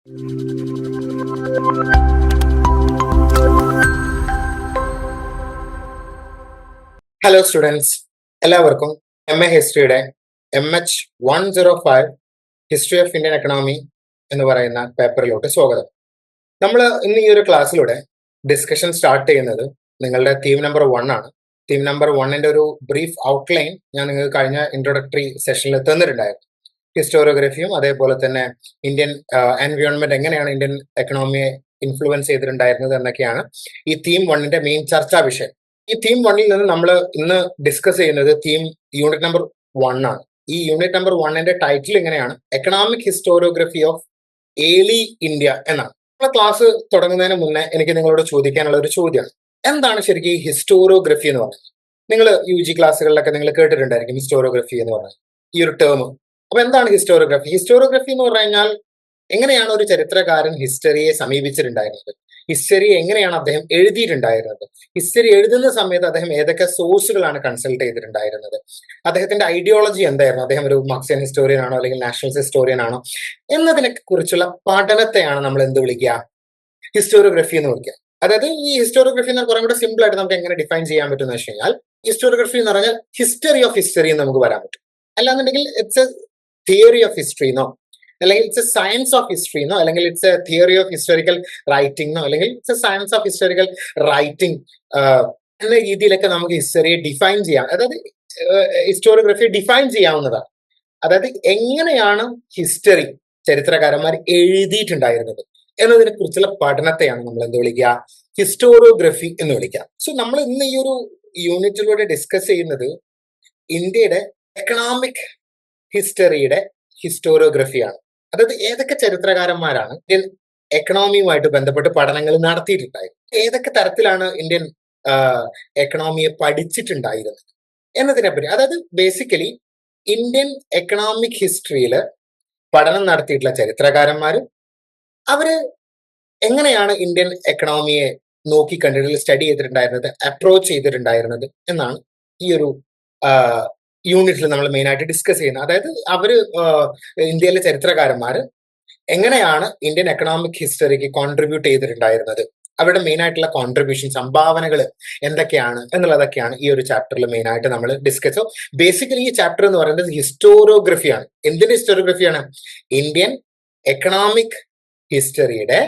Hello students, എല്ലാവർക്കും MA ഹിസ്റ്ററിയുടെ MH105 history of Indian economy എന്ന് പറയുന്ന പേപ്പറിലോട്ട് സ്വാഗതം. നമ്മൾ ഇന്ന് ഈ ഒരു ക്ലാസ്സിലൂടെ ഡിസ്കഷൻ സ്റ്റാർട്ട് ചെയ്യുന്നത് നിങ്ങളുടെ തീം നമ്പർ 1 ആണ്. തീം നമ്പർ 1ന്റെ ഒരു ബ്രീഫ് ഔട്ട്ലൈൻ ഞാൻ നിങ്ങൾക്ക് കഴിഞ്ഞ ഇൻട്രൊഡക്ടറി സെഷനിൽ തന്നിട്ടുണ്ടായിരുന്നു. ഹിസ്റ്റോറിയോഗ്രഫിയും അതേപോലെ തന്നെ ഇന്ത്യൻ എൻവയോൺമെന്റ് എങ്ങനെയാണ് ഇന്ത്യൻ എക്കണോമിയെ ഇൻഫ്ലുവൻസ് ചെയ്തിട്ടുണ്ടായിരുന്നത് എന്നൊക്കെയാണ് ഈ തീം 1ന്റെ മെയിൻ ചർച്ചാ വിഷയം. ഈ തീം 1ൽ നിന്ന് നമ്മൾ ഇന്ന് ഡിസ്കസ് ചെയ്യുന്നത് തീം യൂണിറ്റ് നമ്പർ 1 ആണ്. ഈ യൂണിറ്റ് നമ്പർ 1ന്റെ ടൈറ്റിൽ ഇങ്ങനെയാണ്, economic historiography of early India എന്നാണ്. നമ്മുടെ ക്ലാസ് തുടങ്ങുന്നതിന് മുന്നേ എനിക്ക് നിങ്ങളോട് ചോദിക്കാനുള്ള ഒരു ചോദ്യമാണ്, എന്താണ് ശരിക്കും ഈ ഹിസ്റ്റോറിയോഗ്രഫി എന്ന് പറയുന്നത്? നിങ്ങൾ UG ക്ലാസ്സുകളിലൊക്കെ നിങ്ങൾ കേട്ടിട്ടുണ്ടായിരിക്കും ഹിസ്റ്റോറിയോഗ്രഫി എന്ന് പറയുന്നത്, ഈ ഒരു ടേം. അപ്പൊ എന്താണ് ഹിസ്റ്റോറിയോഗ്രഫി? ഹിസ്റ്റോറിയോഗ്രഫി എന്ന് പറഞ്ഞു കഴിഞ്ഞാൽ എങ്ങനെയാണ് ഒരു ചരിത്രകാരൻ ഹിസ്റ്ററിയെ സമീപിച്ചിട്ടുണ്ടായിരുന്നത്, ഹിസ്റ്ററി എങ്ങനെയാണ് അദ്ദേഹം എഴുതിയിട്ടുണ്ടായിരുന്നത്, ഹിസ്റ്ററി എഴുതുന്ന സമയത്ത് അദ്ദേഹം ഏതൊക്കെ സോഴ്സുകളാണ് കൺസൾട്ട് ചെയ്തിട്ടുണ്ടായിരുന്നത്, അദ്ദേഹത്തിന്റെ ഐഡിയോളജി എന്തായിരുന്നു, അദ്ദേഹം ഒരു മാർക്സിയൻ ഹിസ്റ്റോറിയൻ ആണോ അല്ലെങ്കിൽ നാഷണലിസ്റ്റ് ഹിസ്റ്റോറിയൻ ആണോ എന്നതിനെ കുറിച്ചുള്ള പഠനത്തെയാണ് നമ്മൾ എന്ത് വിളിക്കുക? ഹിസ്റ്റോറിയോഗ്രഫി എന്ന് വിളിക്കുക. അതായത് ഈ ഹിസ്റ്റോറിയോഗ്രഫി എന്ന് കുറെ കൂടെ സിമ്പിൾ ആയിട്ട് നമുക്ക് എങ്ങനെ ഡിഫൈൻ ചെയ്യാൻ പറ്റുമെന്ന് വെച്ച് കഴിഞ്ഞാൽ, ഹിസ്റ്റോറിയോഗ്രഫി എന്ന് പറഞ്ഞാൽ ഹിസ്റ്ററി ഓഫ് ഹിസ്റ്ററി എന്ന് നമുക്ക് വരാൻ പറ്റും. അല്ലാന്നുണ്ടെങ്കിൽ it's A theory of history എന്നോ, അല്ലെങ്കിൽ it's A science of history എന്നോ, അല്ലെങ്കിൽ it's A theory of historical writing എന്നോ, അല്ലെങ്കിൽ it's A science of historical writing എന്ന രീതിയിലൊക്കെ നമുക്ക് ഹിസ്റ്ററിയെ ഡിഫൈൻ ചെയ്യാം. അതായത് ഹിസ്റ്റോറിയോഗ്രഫി ഡിഫൈൻ ചെയ്യാവുന്നതാണ്. അതായത് എങ്ങനെയാണ് ഹിസ്റ്ററി ചരിത്രകാരന്മാർ എഴുതിയിട്ടുണ്ടായിരുന്നത് എന്നതിനെ കുറിച്ചുള്ള പഠനത്തെയാണ് നമ്മൾ എന്ത് വിളിക്കുക? ഹിസ്റ്റോറിയോഗ്രഫി എന്ന് വിളിക്കുക. സോ നമ്മൾ ഇന്ന് ഈ ഒരു യൂണിറ്റിലൂടെ ഡിസ്കസ് ചെയ്യുന്നത് ഇന്ത്യയുടെ എക്കണോമിക് ഹിസ്റ്ററിയുടെ ഹിസ്റ്റോറിയോഗ്രഫിയാണ്. അതായത് ഏതൊക്കെ ചരിത്രകാരന്മാരാണ് ഇന്ത്യൻ എക്കണോമിയുമായിട്ട് ബന്ധപ്പെട്ട് പഠനങ്ങൾ നടത്തിയിട്ടുണ്ടായത്, ഏതൊക്കെ തരത്തിലാണ് ഇന്ത്യൻ എക്കണോമിയെ പഠിച്ചിട്ടുണ്ടായിരുന്നത് എന്നതിനെപ്പറ്റി. അതായത് ബേസിക്കലി ഇന്ത്യൻ എക്കണോമിക് ഹിസ്റ്ററിയിൽ പഠനം നടത്തിയിട്ടുള്ള ചരിത്രകാരന്മാരും അവര് എങ്ങനെയാണ് ഇന്ത്യൻ എക്കണോമിയെ നോക്കിക്കണ്ടിട്ട് സ്റ്റഡി ചെയ്തിട്ടുണ്ടായിരുന്നത്, അപ്രോച്ച് ചെയ്തിട്ടുണ്ടായിരുന്നത് എന്നാണ് ഈ ഒരു യൂണിറ്റിൽ നമ്മൾ മെയിൻ ആയിട്ട് ഡിസ്കസ് ചെയ്യുന്നത്. അതായത് അവര് ഇന്ത്യയിലെ ചരിത്രകാരന്മാര് എങ്ങനെയാണ് ഇന്ത്യൻ എക്കണോമിക് ഹിസ്റ്ററിക്ക് കോൺട്രിബ്യൂട്ട് ചെയ്തിട്ടുണ്ടായിരുന്നത്, അവരുടെ മെയിൻ ആയിട്ടുള്ള കോൺട്രിബ്യൂഷൻ, സംഭാവനകൾ എന്തൊക്കെയാണ് എന്നുള്ളതൊക്കെയാണ് ഈ ഒരു ചാപ്റ്ററിൽ മെയിൻ ആയിട്ട് നമ്മൾ ഡിസ്കസ്. ബേസിക്കലി ഈ ചാപ്റ്റർ എന്ന് പറയുന്നത് ഹിസ്റ്റോറിയോഗ്രഫിയാണ്. എന്തിന്റെ ഹിസ്റ്റോറിയോഗ്രഫിയാണ്? ഇന്ത്യൻ എക്കണോമിക് ഹിസ്റ്ററിയുടെ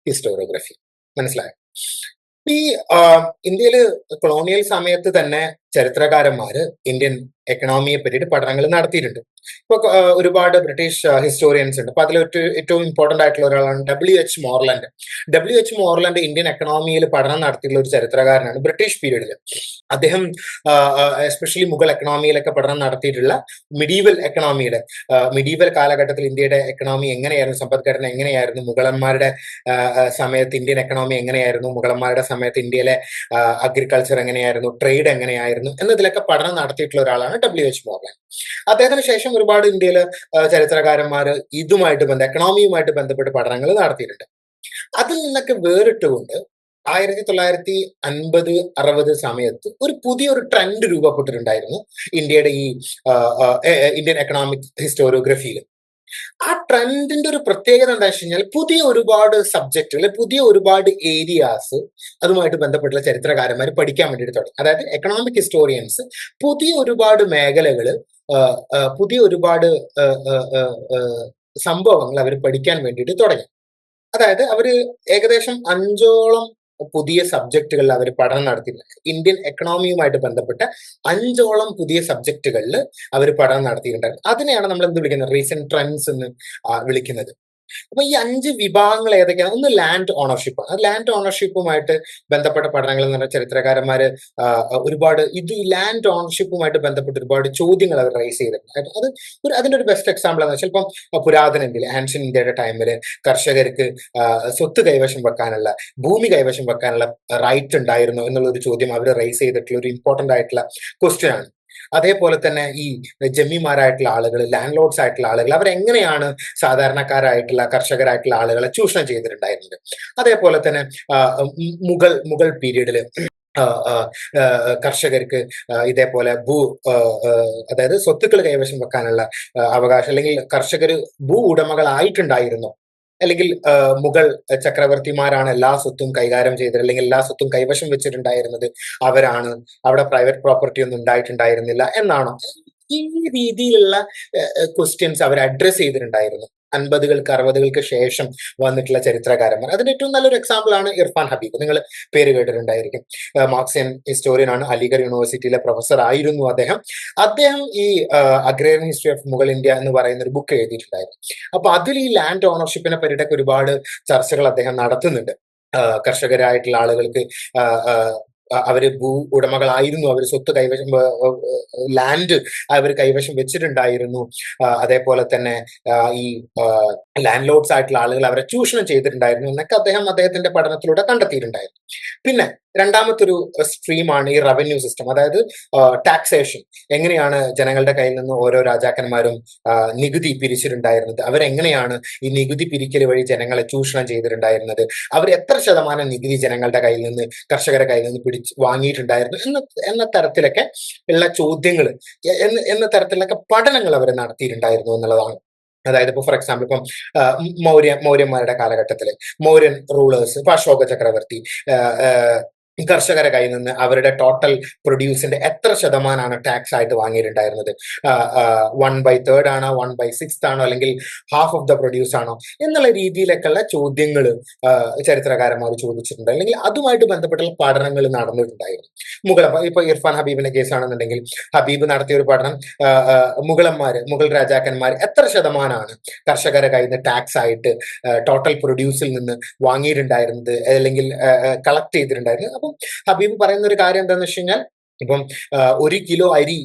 ഹിസ്റ്റോറിയോഗ്രഫി. മനസ്സിലായോ? ഈ ഇന്ത്യയില് കൊളോണിയൽ സമയത്ത് തന്നെ ചരിത്രകാരന്മാര് ഇന്ത്യൻ എക്കണോമിയെ പറ്റിയിട്ട് പഠനങ്ങൾ നടത്തിയിട്ടുണ്ട്. ഇപ്പൊ ഒരുപാട് ബ്രിട്ടീഷ് ഹിസ്റ്റോറിയൻസ് ഉണ്ട്. അപ്പൊ അതിൽ ഏറ്റവും ഇമ്പോർട്ടന്റ് ആയിട്ടുള്ള ഒരാളാണ് WH മോർലൻഡ്. WH മോർലൻഡ് ഇന്ത്യൻ എക്കണോമിയിൽ പഠനം നടത്തിയിട്ടുള്ള ഒരു ചരിത്രകാരനാണ് ബ്രിട്ടീഷ് പീരീഡിൽ. അദ്ദേഹം എസ്പെഷ്യലി മുഗൾ എക്കണോമിയിലൊക്കെ പഠനം നടത്തിയിട്ടുള്ള മിഡീവൽ കാലഘട്ടത്തിൽ ഇന്ത്യയുടെ എക്കണോമി എങ്ങനെയായിരുന്നു, സമ്പദ്ഘടന എങ്ങനെയായിരുന്നു, മുഗളന്മാരുടെ സമയത്ത് ഇന്ത്യൻ എക്കണോമി എങ്ങനെയായിരുന്നു, മുഗളന്മാരുടെ സമയത്ത് ഇന്ത്യയിലെ അഗ്രികൾച്ചർ എങ്ങനെയായിരുന്നു, ട്രേഡ് എങ്ങനെയായിരുന്നു എന്നതിലൊക്കെ പഠനം നടത്തിയിട്ടുള്ള ഒരാളാണ് WH മോർലൻഡ്. അദ്ദേഹത്തിന് ശേഷം ഒരുപാട് ഇന്ത്യയിലെ ചരിത്രകാരന്മാർ എക്കണോമിയുമായിട്ട് ബന്ധപ്പെട്ട് പഠനങ്ങൾ നടത്തിയിട്ടുണ്ട്. അതിൽ നിന്നൊക്കെ വേറിട്ടുകൊണ്ട് 1950-60 സമയത്ത് ഒരു പുതിയൊരു ട്രെൻഡ് രൂപപ്പെട്ടിട്ടുണ്ടായിരുന്നു ഇന്ത്യയുടെ ഈ ഇന്ത്യൻ എക്കണോമിക് ഹിസ്റ്റോറിയോഗ്രഫിയിൽ. ആ ട്രെൻഡിന്റെ ഒരു പ്രത്യേകത എന്താ വെച്ച് കഴിഞ്ഞാൽ, പുതിയ ഒരുപാട് സബ്ജക്റ്റുകൾ, പുതിയ ഒരുപാട് ഏരിയാസ് അതുമായിട്ട് ബന്ധപ്പെട്ടുള്ള ചരിത്രകാരന്മാർ പഠിക്കാൻ വേണ്ടിയിട്ട് തുടങ്ങി. അതായത് എക്കണോമിക് ഹിസ്റ്റോറിയൻസ് പുതിയ ഒരുപാട് മേഖലകൾ, പുതിയ ഒരുപാട് സംഭവങ്ങൾ അവർ പഠിക്കാൻ വേണ്ടിയിട്ട് തുടങ്ങി. അതായത് അവര് ഏകദേശം 5ഓളം പുതിയ സബ്ജക്റ്റുകളിൽ അവർ പഠനം നടത്തിയിട്ടുണ്ട്. ഇന്ത്യൻ എക്കണോമിയുമായിട്ട് ബന്ധപ്പെട്ട 5ഓളം പുതിയ സബ്ജക്റ്റുകളിൽ അവർ പഠനം നടത്തിയിട്ടുണ്ടായിരുന്നു. അതിനെയാണ് നമ്മൾ എന്ത് വിളിക്കുന്നത്? റീസെന്റ് ട്രെൻഡ്സ് എന്ന് വിളിക്കുന്നത്. അപ്പൊ ഈ 5 വിഭാഗങ്ങൾ ഏതൊക്കെയാണ്? ഒന്ന് ലാൻഡ് ഓണർഷിപ്പാണ്. ലാൻഡ് ഓണർഷിപ്പുമായിട്ട് ബന്ധപ്പെട്ട പഠനങ്ങൾ എന്ന് പറഞ്ഞാൽ ചരിത്രകാരന്മാര് ഒരുപാട് ലാൻഡ് ഓണർഷിപ്പുമായിട്ട് ബന്ധപ്പെട്ട് ഒരുപാട് ചോദ്യങ്ങൾ അവർ റൈസ് ചെയ്തിട്ടുണ്ട്. അതിന്റെ ഒരു ബെസ്റ്റ് എക്സാമ്പിൾ എന്ന് വെച്ചാൽ, ഇപ്പം പുരാതന ഇന്ത്യയിൽ, ആൻഷ്യൻ ഇന്ത്യയുടെ ടൈമില് കർഷകർക്ക് സ്വത്ത് കൈവശം വെക്കാനുള്ള, ഭൂമി കൈവശം വെക്കാനുള്ള റൈറ്റ് ഉണ്ടായിരുന്നു എന്നുള്ള ഒരു ചോദ്യം അവർ റൈസ് ചെയ്തിട്ടുള്ള ഒരു ഇമ്പോർട്ടന്റ് ആയിട്ടുള്ള ക്വസ്റ്റ്യൻ ആണ്. അതേപോലെ തന്നെ ഈ ജമ്മിമാരായിട്ടുള്ള ആളുകൾ, ലാൻഡ് ലോഡ്സ് ആയിട്ടുള്ള ആളുകൾ, അവരെങ്ങനെയാണ് സാധാരണക്കാരായിട്ടുള്ള കർഷകരായിട്ടുള്ള ആളുകളെ ചൂഷണം ചെയ്തിട്ടുണ്ടായിരുന്നത്. അതേപോലെ തന്നെ മുഗൾ പീരീഡില് കർഷകർക്ക് ഇതേപോലെ അതായത് സ്വത്തുക്കൾ കൈവശം വെക്കാനുള്ള അവകാശം, അല്ലെങ്കിൽ കർഷകർ ഭൂ ഉടമകളായിട്ടുണ്ടായിരുന്നു അല്ലെങ്കിൽ മുഗൾ ചക്രവർത്തിമാരാണ് എല്ലാ സ്വത്തും കൈകാര്യം ചെയ്തത്, അല്ലെങ്കിൽ എല്ലാ സ്വത്തും കൈവശം വെച്ചിട്ടുണ്ടായിരുന്നത് അവരാണ്, അവിടെ പ്രൈവറ്റ് പ്രോപ്പർട്ടി ഒന്നും ഉണ്ടായിട്ടുണ്ടായിരുന്നില്ല എന്നാണോ? ഈ രീതിയിലുള്ള ക്വസ്റ്റ്യൻസ് അവർ അഡ്രസ് ചെയ്തിട്ടുണ്ടായിരുന്നു 50കൾക്ക് 60കൾക്ക് ശേഷം വന്നിട്ടുള്ള ചരിത്രകാരന്മാർ. അതിന്റെ ഏറ്റവും നല്ലൊരു എക്സാമ്പിൾ ആണ് ഇർഫാൻ ഹബീബ്. നിങ്ങൾ പേര് കേട്ടിട്ടുണ്ടായിരിക്കും. മാർക്സിയൻ ഹിസ്റ്റോറിയൻ ആണ്, അലിഗഡ് യൂണിവേഴ്സിറ്റിയിലെ പ്രൊഫസർ ആയിരുന്നു അദ്ദേഹം. അദ്ദേഹം ഈ agrarian history of Mughal India എന്ന് പറയുന്ന ഒരു ബുക്ക് എഴുതിയിട്ടുണ്ടായിരുന്നു. അപ്പൊ അതിൽ ഈ ലാൻഡ് ഓണർഷിപ്പിനെ പറ്റിയിട്ടൊക്കെ ഒരുപാട് ചർച്ചകൾ അദ്ദേഹം നടത്തുന്നുണ്ട്. കർഷകരായിട്ടുള്ള ആളുകൾക്ക് അവര് ഭൂ ഉടമകളായിരുന്നു, അവർ സ്വത്ത് കൈവശം, ലാൻഡ് അവർ കൈവശം വെച്ചിട്ടുണ്ടായിരുന്നു. അതേപോലെ തന്നെ ഈ ലാൻഡ് ലോഡ്സ് ആയിട്ടുള്ള ആളുകൾ അവരെ ചൂഷണം ചെയ്തിട്ടുണ്ടായിരുന്നു എന്നൊക്കെ അദ്ദേഹം അദ്ദേഹത്തിന്റെ പഠനത്തിലൂടെ കണ്ടെത്തിയിട്ടുണ്ടായിരുന്നു. പിന്നെ രണ്ടാമത്തൊരു സ്ട്രീമാണ് ഈ റവന്യൂ സിസ്റ്റം, അതായത് ടാക്സേഷൻ. എങ്ങനെയാണ് ജനങ്ങളുടെ കയ്യിൽ നിന്ന് ഓരോ രാജാക്കന്മാരും നികുതി പിരിച്ചിട്ടുണ്ടായിരുന്നത്, അവരെങ്ങനെയാണ് ഈ നികുതി പിരിക്കൽ വഴി ജനങ്ങളെ ചൂഷണം ചെയ്തിട്ടുണ്ടായിരുന്നത്, അവർ എത്ര ശതമാനം നികുതി ജനങ്ങളുടെ കയ്യിൽ നിന്ന്, കർഷകരുടെ കയ്യിൽ നിന്ന് വാങ്ങിയിട്ടുണ്ടായിരുന്നു എന്ന തരത്തിലൊക്കെ ഉള്ള ചോദ്യങ്ങൾ, എന്ന തരത്തിലൊക്കെ പഠനങ്ങൾ അവർ നടത്തിയിട്ടുണ്ടായിരുന്നു എന്നുള്ളതാണ്. അതായത് ഇപ്പൊ ഫോർ എക്സാമ്പിൾ ഇപ്പം മൗര്യന്മാരുടെ കാലഘട്ടത്തില് മൗര്യൻ റൂളേഴ്സ്, ഇപ്പൊ അശോക ചക്രവർത്തി കർഷകരെ കയ്യിൽ നിന്ന് അവരുടെ ടോട്ടൽ പ്രൊഡ്യൂസിന്റെ എത്ര ശതമാനമാണ് ടാക്സ് ആയിട്ട് വാങ്ങിയിട്ടുണ്ടായിരുന്നത്, 1/3 ആണോ, 1/6 ആണോ, അല്ലെങ്കിൽ ഹാഫ് ഓഫ് ദ പ്രൊഡ്യൂസ് ആണോ എന്നുള്ള രീതിയിലൊക്കെയുള്ള ചോദ്യങ്ങൾ ചരിത്രകാരന്മാർ ചോദിച്ചിട്ടുണ്ട്, അല്ലെങ്കിൽ അതുമായിട്ട് ബന്ധപ്പെട്ടുള്ള പഠനങ്ങൾ നടന്നിട്ടുണ്ടായിരുന്നു. ഇപ്പൊ ഇർഫാൻ ഹബീബിന്റെ കേസാണെന്നുണ്ടെങ്കിൽ ഹബീബ് നടത്തിയ ഒരു പഠനം, മുഗൾ രാജാക്കന്മാർ എത്ര ശതമാനമാണ് കർഷകരെ കയ്യിൽ നിന്ന് ടാക്സ് ആയിട്ട് ടോട്ടൽ പ്രൊഡ്യൂസിൽ നിന്ന് വാങ്ങിയിട്ടുണ്ടായിരുന്നത്, അല്ലെങ്കിൽ കളക്ട് ചെയ്തിട്ടുണ്ടായിരുന്നത്. അപ്പം ഹബീബ് പറയുന്ന ഒരു കാര്യം എന്താണെന്ന് വെച്ച് കഴിഞ്ഞാൽ, ഇപ്പം 1 കിലോ അരി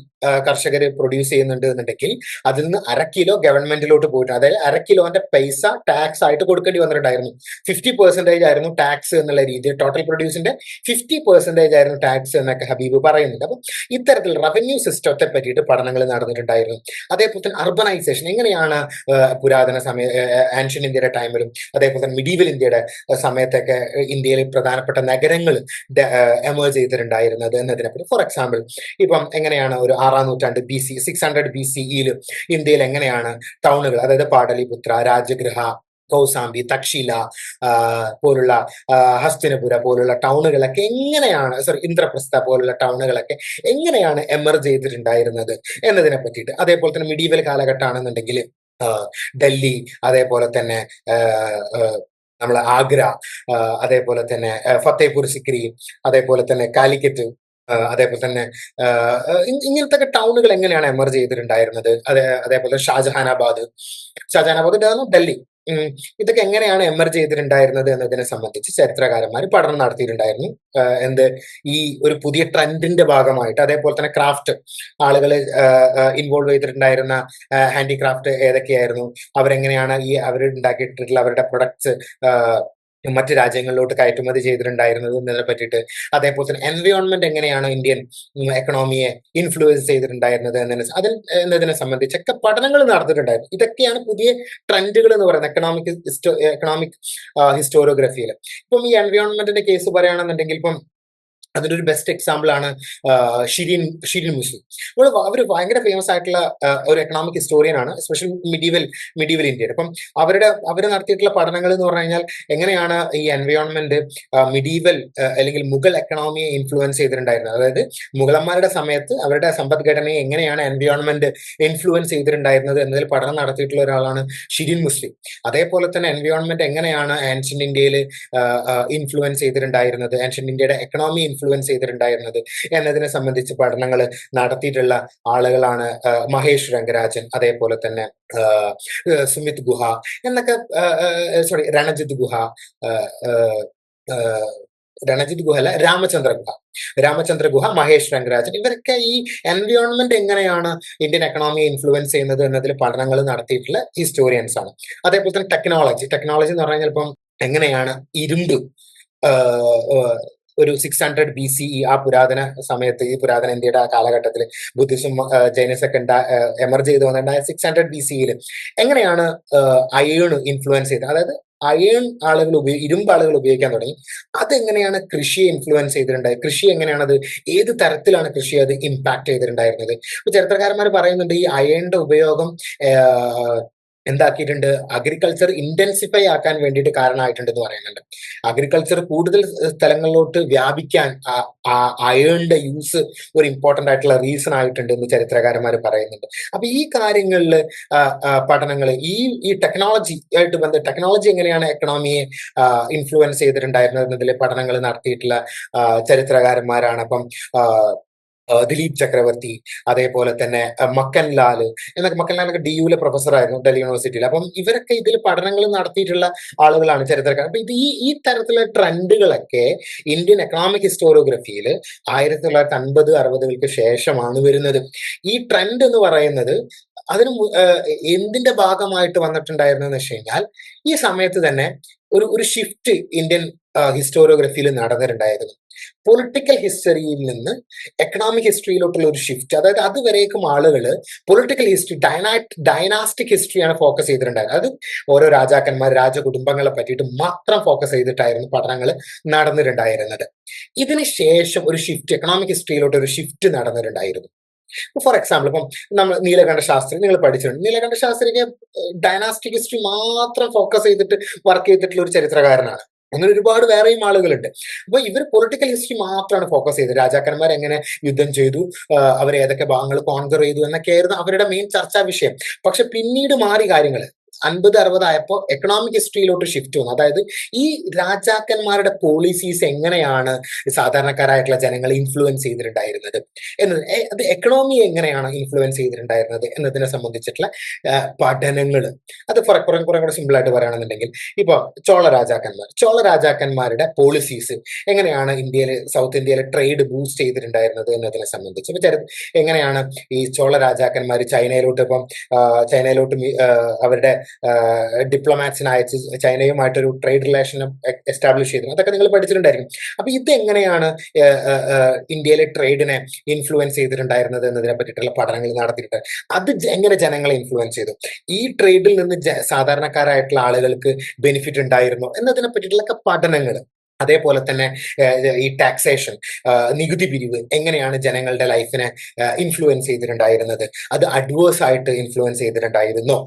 കർഷകർ പ്രൊഡ്യൂസ് ചെയ്യുന്നുണ്ട് എന്നുണ്ടെങ്കിൽ അതിൽ നിന്ന് 1/2 കിലോ ഗവൺമെന്റിലോട്ട് പോയിട്ട്, അതായത് 1/2 കിലോന്റെ പൈസ ടാക്സ് ആയിട്ട് കൊടുക്കേണ്ടി വന്നിട്ടുണ്ടായിരുന്നു. 50% ആയിരുന്നു ടാക്സ് എന്നുള്ള രീതിയിൽ, ടോട്ടൽ പ്രൊഡ്യൂസിന്റെ 50% ആയിരുന്നു ടാക്സ് എന്നൊക്കെ ഹബീബ് പറയുന്നുണ്ട്. അപ്പം ഇത്തരത്തിൽ റവന്യൂ സിസ്റ്റത്തെ പറ്റിയിട്ട് പഠനങ്ങൾ നടന്നിട്ടുണ്ടായിരുന്നു. അതേപോലെ തന്നെ അർബനൈസേഷൻ എങ്ങനെയാണ് പുരാതന ആൻഷ്യൻ ഇന്ത്യയുടെ ടൈമിലും അതേപോലെ തന്നെ മിഡീവൽ ഇന്ത്യയുടെ സമയത്തൊക്കെ ഇന്ത്യയിൽ പ്രധാനപ്പെട്ട നഗരങ്ങൾ എമേർജ് ചെയ്തിട്ടുണ്ടായിരുന്നത് എന്നതിനെപ്പറ്റി. ഫോർ എക്സാമ്പിൾ ഇപ്പം എങ്ങനെയാണ് ഒരു 6ാം നൂറ്റാണ്ട് BC 600 BCE ഇന്ത്യയിൽ എങ്ങനെയാണ് ടൗണുകൾ, അതായത് പാടലിപുത്ര, രാജഗൃഹ, കൗസാംബി, തക്ഷില പോലുള്ള, ഹസ്തിനപുര പോലുള്ള ടൗണുകളൊക്കെ എങ്ങനെയാണ്, ഇന്ദ്രപ്രസ്ഥ പോലുള്ള ടൗണുകളൊക്കെ എങ്ങനെയാണ് എമർജ് ചെയ്തിട്ടുണ്ടായിരുന്നത് എന്നതിനെ പറ്റിയിട്ട്. അതേപോലെ തന്നെ മിഡീവൽ കാലഘട്ടമാണെന്നുണ്ടെങ്കിൽ ഡൽഹി, അതേപോലെ തന്നെ നമ്മളെ ആഗ്ര, അതേപോലെ തന്നെ ഫത്തേപൂർ സിക്രി, അതേപോലെ തന്നെ കാലിക്കറ്റ്, അതേപോലെ തന്നെ ഇങ്ങനത്തെ ടൗണുകൾ എങ്ങനെയാണ് എമർജ് ചെയ്തിട്ടുണ്ടായിരുന്നത്, അതേപോലെ ഷാജഹാനാബാദ് ഉണ്ടായിരുന്നു, ഡൽഹി, ഇതൊക്കെ എങ്ങനെയാണ് എമർജ് ചെയ്തിട്ടുണ്ടായിരുന്നത് എന്നതിനെ സംബന്ധിച്ച് ചരിത്രകാരന്മാർ പഠനം നടത്തിയിട്ടുണ്ടായിരുന്നു. എന്ത് ഈ ഒരു പുതിയ ട്രെൻഡിന്റെ ഭാഗമായിട്ട്. അതേപോലെ തന്നെ ക്രാഫ്റ്റ്, ആളുകൾ ഇൻവോൾവ് ചെയ്തിട്ടുണ്ടായിരുന്ന ഹാൻഡിക്രാഫ്റ്റ് ഏതൊക്കെയായിരുന്നു, അവരെങ്ങനെയാണ് അവർ ഉണ്ടാക്കിയിട്ടുള്ള അവരുടെ പ്രൊഡക്ട്സ് മറ്റ് രാജ്യങ്ങളിലോട്ട് കയറ്റുമതി ചെയ്തിട്ടുണ്ടായിരുന്നത് എന്നതിനെ പറ്റിയിട്ട്. അതേപോലെ തന്നെ എൻവയോൺമെന്റ് എങ്ങനെയാണ് ഇന്ത്യൻ എക്കണോമിയെ ഇൻഫ്ലുവൻസ് ചെയ്തിട്ടുണ്ടായിരുന്നത് എന്നതിനെ സംബന്ധിച്ചൊക്കെ പഠനങ്ങൾ നടത്തിയിട്ടുണ്ടായിരുന്നു. ഇതൊക്കെയാണ് പുതിയ ട്രെൻഡുകൾ എന്ന് പറയുന്നത് എക്കണോമിക് ഹിസ്റ്റോറിയോഗ്രഫിയിൽ. ഇപ്പം ഈ എൻവയോൺമെന്റിന്റെ കേസ് പറയുകയാണെന്നുണ്ടെങ്കിൽ, ഇപ്പം അതിന്റെ ഒരു ബെസ്റ്റ് എക്സാമ്പിൾ ആണ് ഷിരീൻ മുസ്ലിം. അവർ ഭയങ്കര ഫേമസ് ആയിട്ടുള്ള ഒരു എക്കണോമിക് ഹിസ്റ്റോറിയൻ ആണ്, എസ്പെഷ്യലി മിഡീവൽ ഇന്ത്യയിൽ. അപ്പം അവർ നടത്തിയിട്ടുള്ള പഠനങ്ങൾ എന്ന് പറഞ്ഞു കഴിഞ്ഞാൽ എങ്ങനെയാണ് ഈ എൻവയോൺമെന്റ് മിഡീവൽ അല്ലെങ്കിൽ മുഗൾ എക്കണോമിയെ ഇൻഫ്ലുവൻസ് ചെയ്തിട്ടുണ്ടായിരുന്നത്, അതായത് മുഗളന്മാരുടെ സമയത്ത് അവരുടെ സമ്പദ്ഘടനയെ എങ്ങനെയാണ് എൻവയോൺമെന്റ് ഇൻഫ്ലുവൻസ് ചെയ്തിട്ടുണ്ടായിരുന്നത് എന്നതിൽ പഠനം നടത്തിയിട്ടുള്ള ഒരാളാണ് ഷിരീൻ മുസ്ലിം. അതേപോലെ തന്നെ എൻവയോൺമെന്റ് എങ്ങനെയാണ് ആൻഷ്യന്റ് ഇന്ത്യയിൽ ഇൻഫ്ലുവൻസ് ചെയ്തിട്ടുണ്ടായിരുന്നത്, ആൻഷ്യന്റ് ഇന്ത്യയുടെ എക്കണോമി ഇൻഫ്ലുവൻസ് ചെയ്തിട്ടുണ്ടായിരുന്നത് എന്നതിനെ സംബന്ധിച്ച് പഠനങ്ങൾ നടത്തിയിട്ടുള്ള ആളുകളാണ് മഹേഷ് രംഗരാജൻ, അതേപോലെ തന്നെ സുമിത് ഗുഹ എന്നൊക്കെ, രണജിത് ഗുഹ, അല്ല, രാമചന്ദ്ര ഗുഹ, മഹേഷ് രംഗരാജൻ, ഇവരൊക്കെ ഈ എൻവയോൺമെന്റ് എങ്ങനെയാണ് ഇന്ത്യൻ എക്കണോമിയെ ഇൻഫ്ലുവൻസ് ചെയ്യുന്നത് എന്നതിൽ പഠനങ്ങൾ നടത്തിയിട്ടുള്ള ഹിസ്റ്റോറിയൻസ് ആണ്. അതേപോലെ തന്നെ ടെക്നോളജി എന്ന് പറഞ്ഞാൽ ഇപ്പം എങ്ങനെയാണ് ഇരുമ്പ് ഒരു 600 BCE ആ പുരാതന സമയത്ത്, ഈ പുരാതന ഇന്ത്യയുടെ ആ കാലഘട്ടത്തിൽ ബുദ്ധിസം ജൈനസൊക്കെ എമർജ് ചെയ്ത് വന്നിട്ടുണ്ടായ 600 BCE എങ്ങനെയാണ് അയേൺ ഇൻഫ്ലുവൻസ് ചെയ്തത്, അതായത് അയേൺ ഇരുമ്പ് ആളുകൾ ഉപയോഗിക്കാൻ തുടങ്ങി. അതെങ്ങനെയാണ് കൃഷിയെ ഇൻഫ്ലുവൻസ് ചെയ്തിട്ടുണ്ടായത്, കൃഷി എങ്ങനെയാണത്, ഏത് തരത്തിലാണ് കൃഷി അത് ഇമ്പാക്ട് ചെയ്തിട്ടുണ്ടായിരുന്നത്. ചരിത്രകാരന്മാർ പറയുന്നുണ്ട് ഈ അയേണിന്റെ ഉപയോഗം എന്താക്കിയിട്ടുണ്ട്, അഗ്രികൾച്ചർ ഇന്റൻസിഫൈ ആക്കാൻ വേണ്ടിയിട്ട് കാരണമായിട്ടുണ്ട് എന്ന് പറയുന്നുണ്ട്. അഗ്രികൾച്ചർ കൂടുതൽ സ്ഥലങ്ങളിലോട്ട് വ്യാപിക്കാൻ അയേണിന്റെ യൂസ് ഒരു ഇമ്പോർട്ടന്റ് ആയിട്ടുള്ള റീസൺ ആയിട്ടുണ്ട് എന്ന് ചരിത്രകാരന്മാർ പറയുന്നുണ്ട്. അപ്പൊ ഈ കാര്യങ്ങളിൽ പഠനങ്ങൾ ഈ ടെക്നോളജി ആയിട്ട് ടെക്നോളജി എങ്ങനെയാണ് എക്കണോമിയെ ഇൻഫ്ലുവൻസ് ചെയ്തിട്ടുണ്ടായിരുന്നത് എന്നതിൽ പഠനങ്ങൾ നടത്തിയിട്ടുള്ള ചരിത്രകാരന്മാരാണ്. അപ്പം ദിലീപ് ചക്രവർത്തി, അതേപോലെ തന്നെ മക്കൻലാൽ എന്നൊക്കെ. മക്കൻലാലൊക്കെ DU പ്രൊഫസർ ആയിരുന്നു ഡൽഹി യൂണിവേഴ്സിറ്റിയിൽ. അപ്പം ഇവരൊക്കെ ഇതിൽ പഠനങ്ങൾ നടത്തിയിട്ടുള്ള ആളുകളാണ് ചരിത്രക്കാർ. അപ്പൊ ഈ തരത്തിലുള്ള ട്രെൻഡുകളൊക്കെ ഇന്ത്യൻ എക്കണോമിക് ഹിസ്റ്റോറിയോഗ്രഫിയിൽ 1950-60 ശേഷമാണ് വരുന്നത്. ഈ ട്രെൻഡ് എന്ന് പറയുന്നത് അതിന് എന്തിന്റെ ഭാഗമായിട്ട് വന്നിട്ടുണ്ടായിരുന്നു എന്ന് വെച്ച് കഴിഞ്ഞാൽ, ഈ സമയത്ത് തന്നെ ഒരു ഷിഫ്റ്റ് ഇന്ത്യൻ ഹിസ്റ്റോറിയോഗ്രഫിയിൽ നടന്നിട്ടുണ്ടായിരുന്നു. പൊളിറ്റിക്കൽ ഹിസ്റ്ററിയിൽ നിന്ന് എക്കണോമിക് ഹിസ്റ്ററിയിലോട്ടുള്ള ഒരു ഷിഫ്റ്റ്. അതായത് അതുവരേക്കും ആളുകൾ പൊളിറ്റിക്കൽ ഹിസ്റ്ററി, ഡൈനാസ്റ്റിക് ഹിസ്റ്ററിയാണ് ഫോക്കസ് ചെയ്തിട്ടുണ്ടായിരുന്നത്. അത് ഓരോ രാജാക്കന്മാർ, രാജകുടുംബങ്ങളെ പറ്റിയിട്ട് മാത്രം ഫോക്കസ് ചെയ്തിട്ടായിരുന്നു പഠനങ്ങൾ നടന്നിട്ടുണ്ടായിരുന്നത്. ഇതിന് ശേഷം ഒരു ഷിഫ്റ്റ്, എക്കണോമിക് ഹിസ്റ്ററിയിലോട്ട് ഒരു ഷിഫ്റ്റ് നടന്നിട്ടുണ്ടായിരുന്നു. ഫോർ എക്സാമ്പിൾ, ഇപ്പം നമ്മൾ നീലകണ്ഠ ശാസ്ത്രി നിങ്ങൾ പഠിച്ചിട്ടുണ്ട്. നീലകണ്ഠ ശാസ്ത്രിക്ക് ഡൈനാസ്റ്റിക് ഹിസ്റ്ററി മാത്രം ഫോക്കസ് ചെയ്തിട്ട് വർക്ക് ചെയ്തിട്ടുള്ള ഒരു ചരിത്രകാരനാണ്. അങ്ങനെ ഒരുപാട് വേറെയും ആളുകളുണ്ട്. അപ്പൊ ഇവർ പൊളിറ്റിക്കൽ ഹിസ്റ്ററി മാത്രമാണ് ഫോക്കസ് ചെയ്തത്. രാജാക്കന്മാർ എങ്ങനെ യുദ്ധം ചെയ്തു, അവർ ഏതൊക്കെ ഭാഗങ്ങൾ കോൺകർ ചെയ്തു എന്നൊക്കെയായിരുന്നു അവരുടെ മെയിൻ ചർച്ചാ വിഷയം. പക്ഷെ പിന്നീട് മാറി കാര്യങ്ങൾ. 50-60 ആയപ്പോൾ എക്കണോമിക് ഹിസ്റ്ററിയിലോട്ട് ഷിഫ്റ്റ് വന്നു. അതായത് ഈ രാജാക്കന്മാരുടെ പോളിസീസ് എങ്ങനെയാണ് സാധാരണക്കാരായിട്ടുള്ള ജനങ്ങളെ ഇൻഫ്ലുവൻസ് ചെയ്തിട്ടുണ്ടായിരുന്നത് എന്നത്, അത് എക്കണോമിയെ എങ്ങനെയാണ് ഇൻഫ്ലുവൻസ് ചെയ്തിട്ടുണ്ടായിരുന്നത് എന്നതിനെ സംബന്ധിച്ചിട്ടുള്ള പഠനങ്ങൾ. അത് കുറെ കൂടെ സിമ്പിൾ ആയിട്ട് പറയുകയാണെന്നുണ്ടെങ്കിൽ, ഇപ്പൊ ചോള രാജാക്കന്മാരുടെ പോളിസീസ് എങ്ങനെയാണ് സൗത്ത് ഇന്ത്യയിലെ ട്രേഡ് ബൂസ്റ്റ് ചെയ്തിട്ടുണ്ടായിരുന്നത് എന്നതിനെ സംബന്ധിച്ച്. ഇപ്പൊ എങ്ങനെയാണ് ഈ ചോള രാജാക്കന്മാർ ചൈനയിലോട്ട് അവരുടെ ഡിപ്ലോമാറ്റ്സിനെ അയച്ച് ചൈനയുമായിട്ടൊരു ട്രേഡ് റിലേഷൻ എസ്റ്റാബ്ലിഷ് ചെയ്തിരുന്നു. അതൊക്കെ നിങ്ങൾ പഠിച്ചിട്ടുണ്ടായിരിക്കും. അപ്പൊ ഇത് എങ്ങനെയാണ് ഇന്ത്യയിലെ ട്രേഡിനെ ഇൻഫ്ലുവൻസ് ചെയ്തിട്ടുണ്ടായിരുന്നത് എന്നതിനെ പറ്റിയിട്ടുള്ള പഠനങ്ങൾ നടത്തിയിട്ട് അത് എങ്ങനെ ജനങ്ങളെ ഇൻഫ്ലുവൻസ് ചെയ്തു, ഈ ട്രേഡിൽ നിന്ന് സാധാരണക്കാരായിട്ടുള്ള ആളുകൾക്ക് ബെനിഫിറ്റ് ഉണ്ടായിരുന്നു എന്നതിനെ പറ്റിയിട്ടുള്ള പഠനങ്ങൾ. അതേപോലെ തന്നെ ഈ ടാക്സേഷൻ, നികുതി പിരിവ് എങ്ങനെയാണ് ജനങ്ങളുടെ ലൈഫിനെ ഇൻഫ്ലുവൻസ് ചെയ്തിട്ടുണ്ടായിരുന്നത്, അത് അഡ്വേഴ്സ് ആയിട്ട് ഇൻഫ്ലുവൻസ് ചെയ്തിട്ടുണ്ടായിരുന്നോ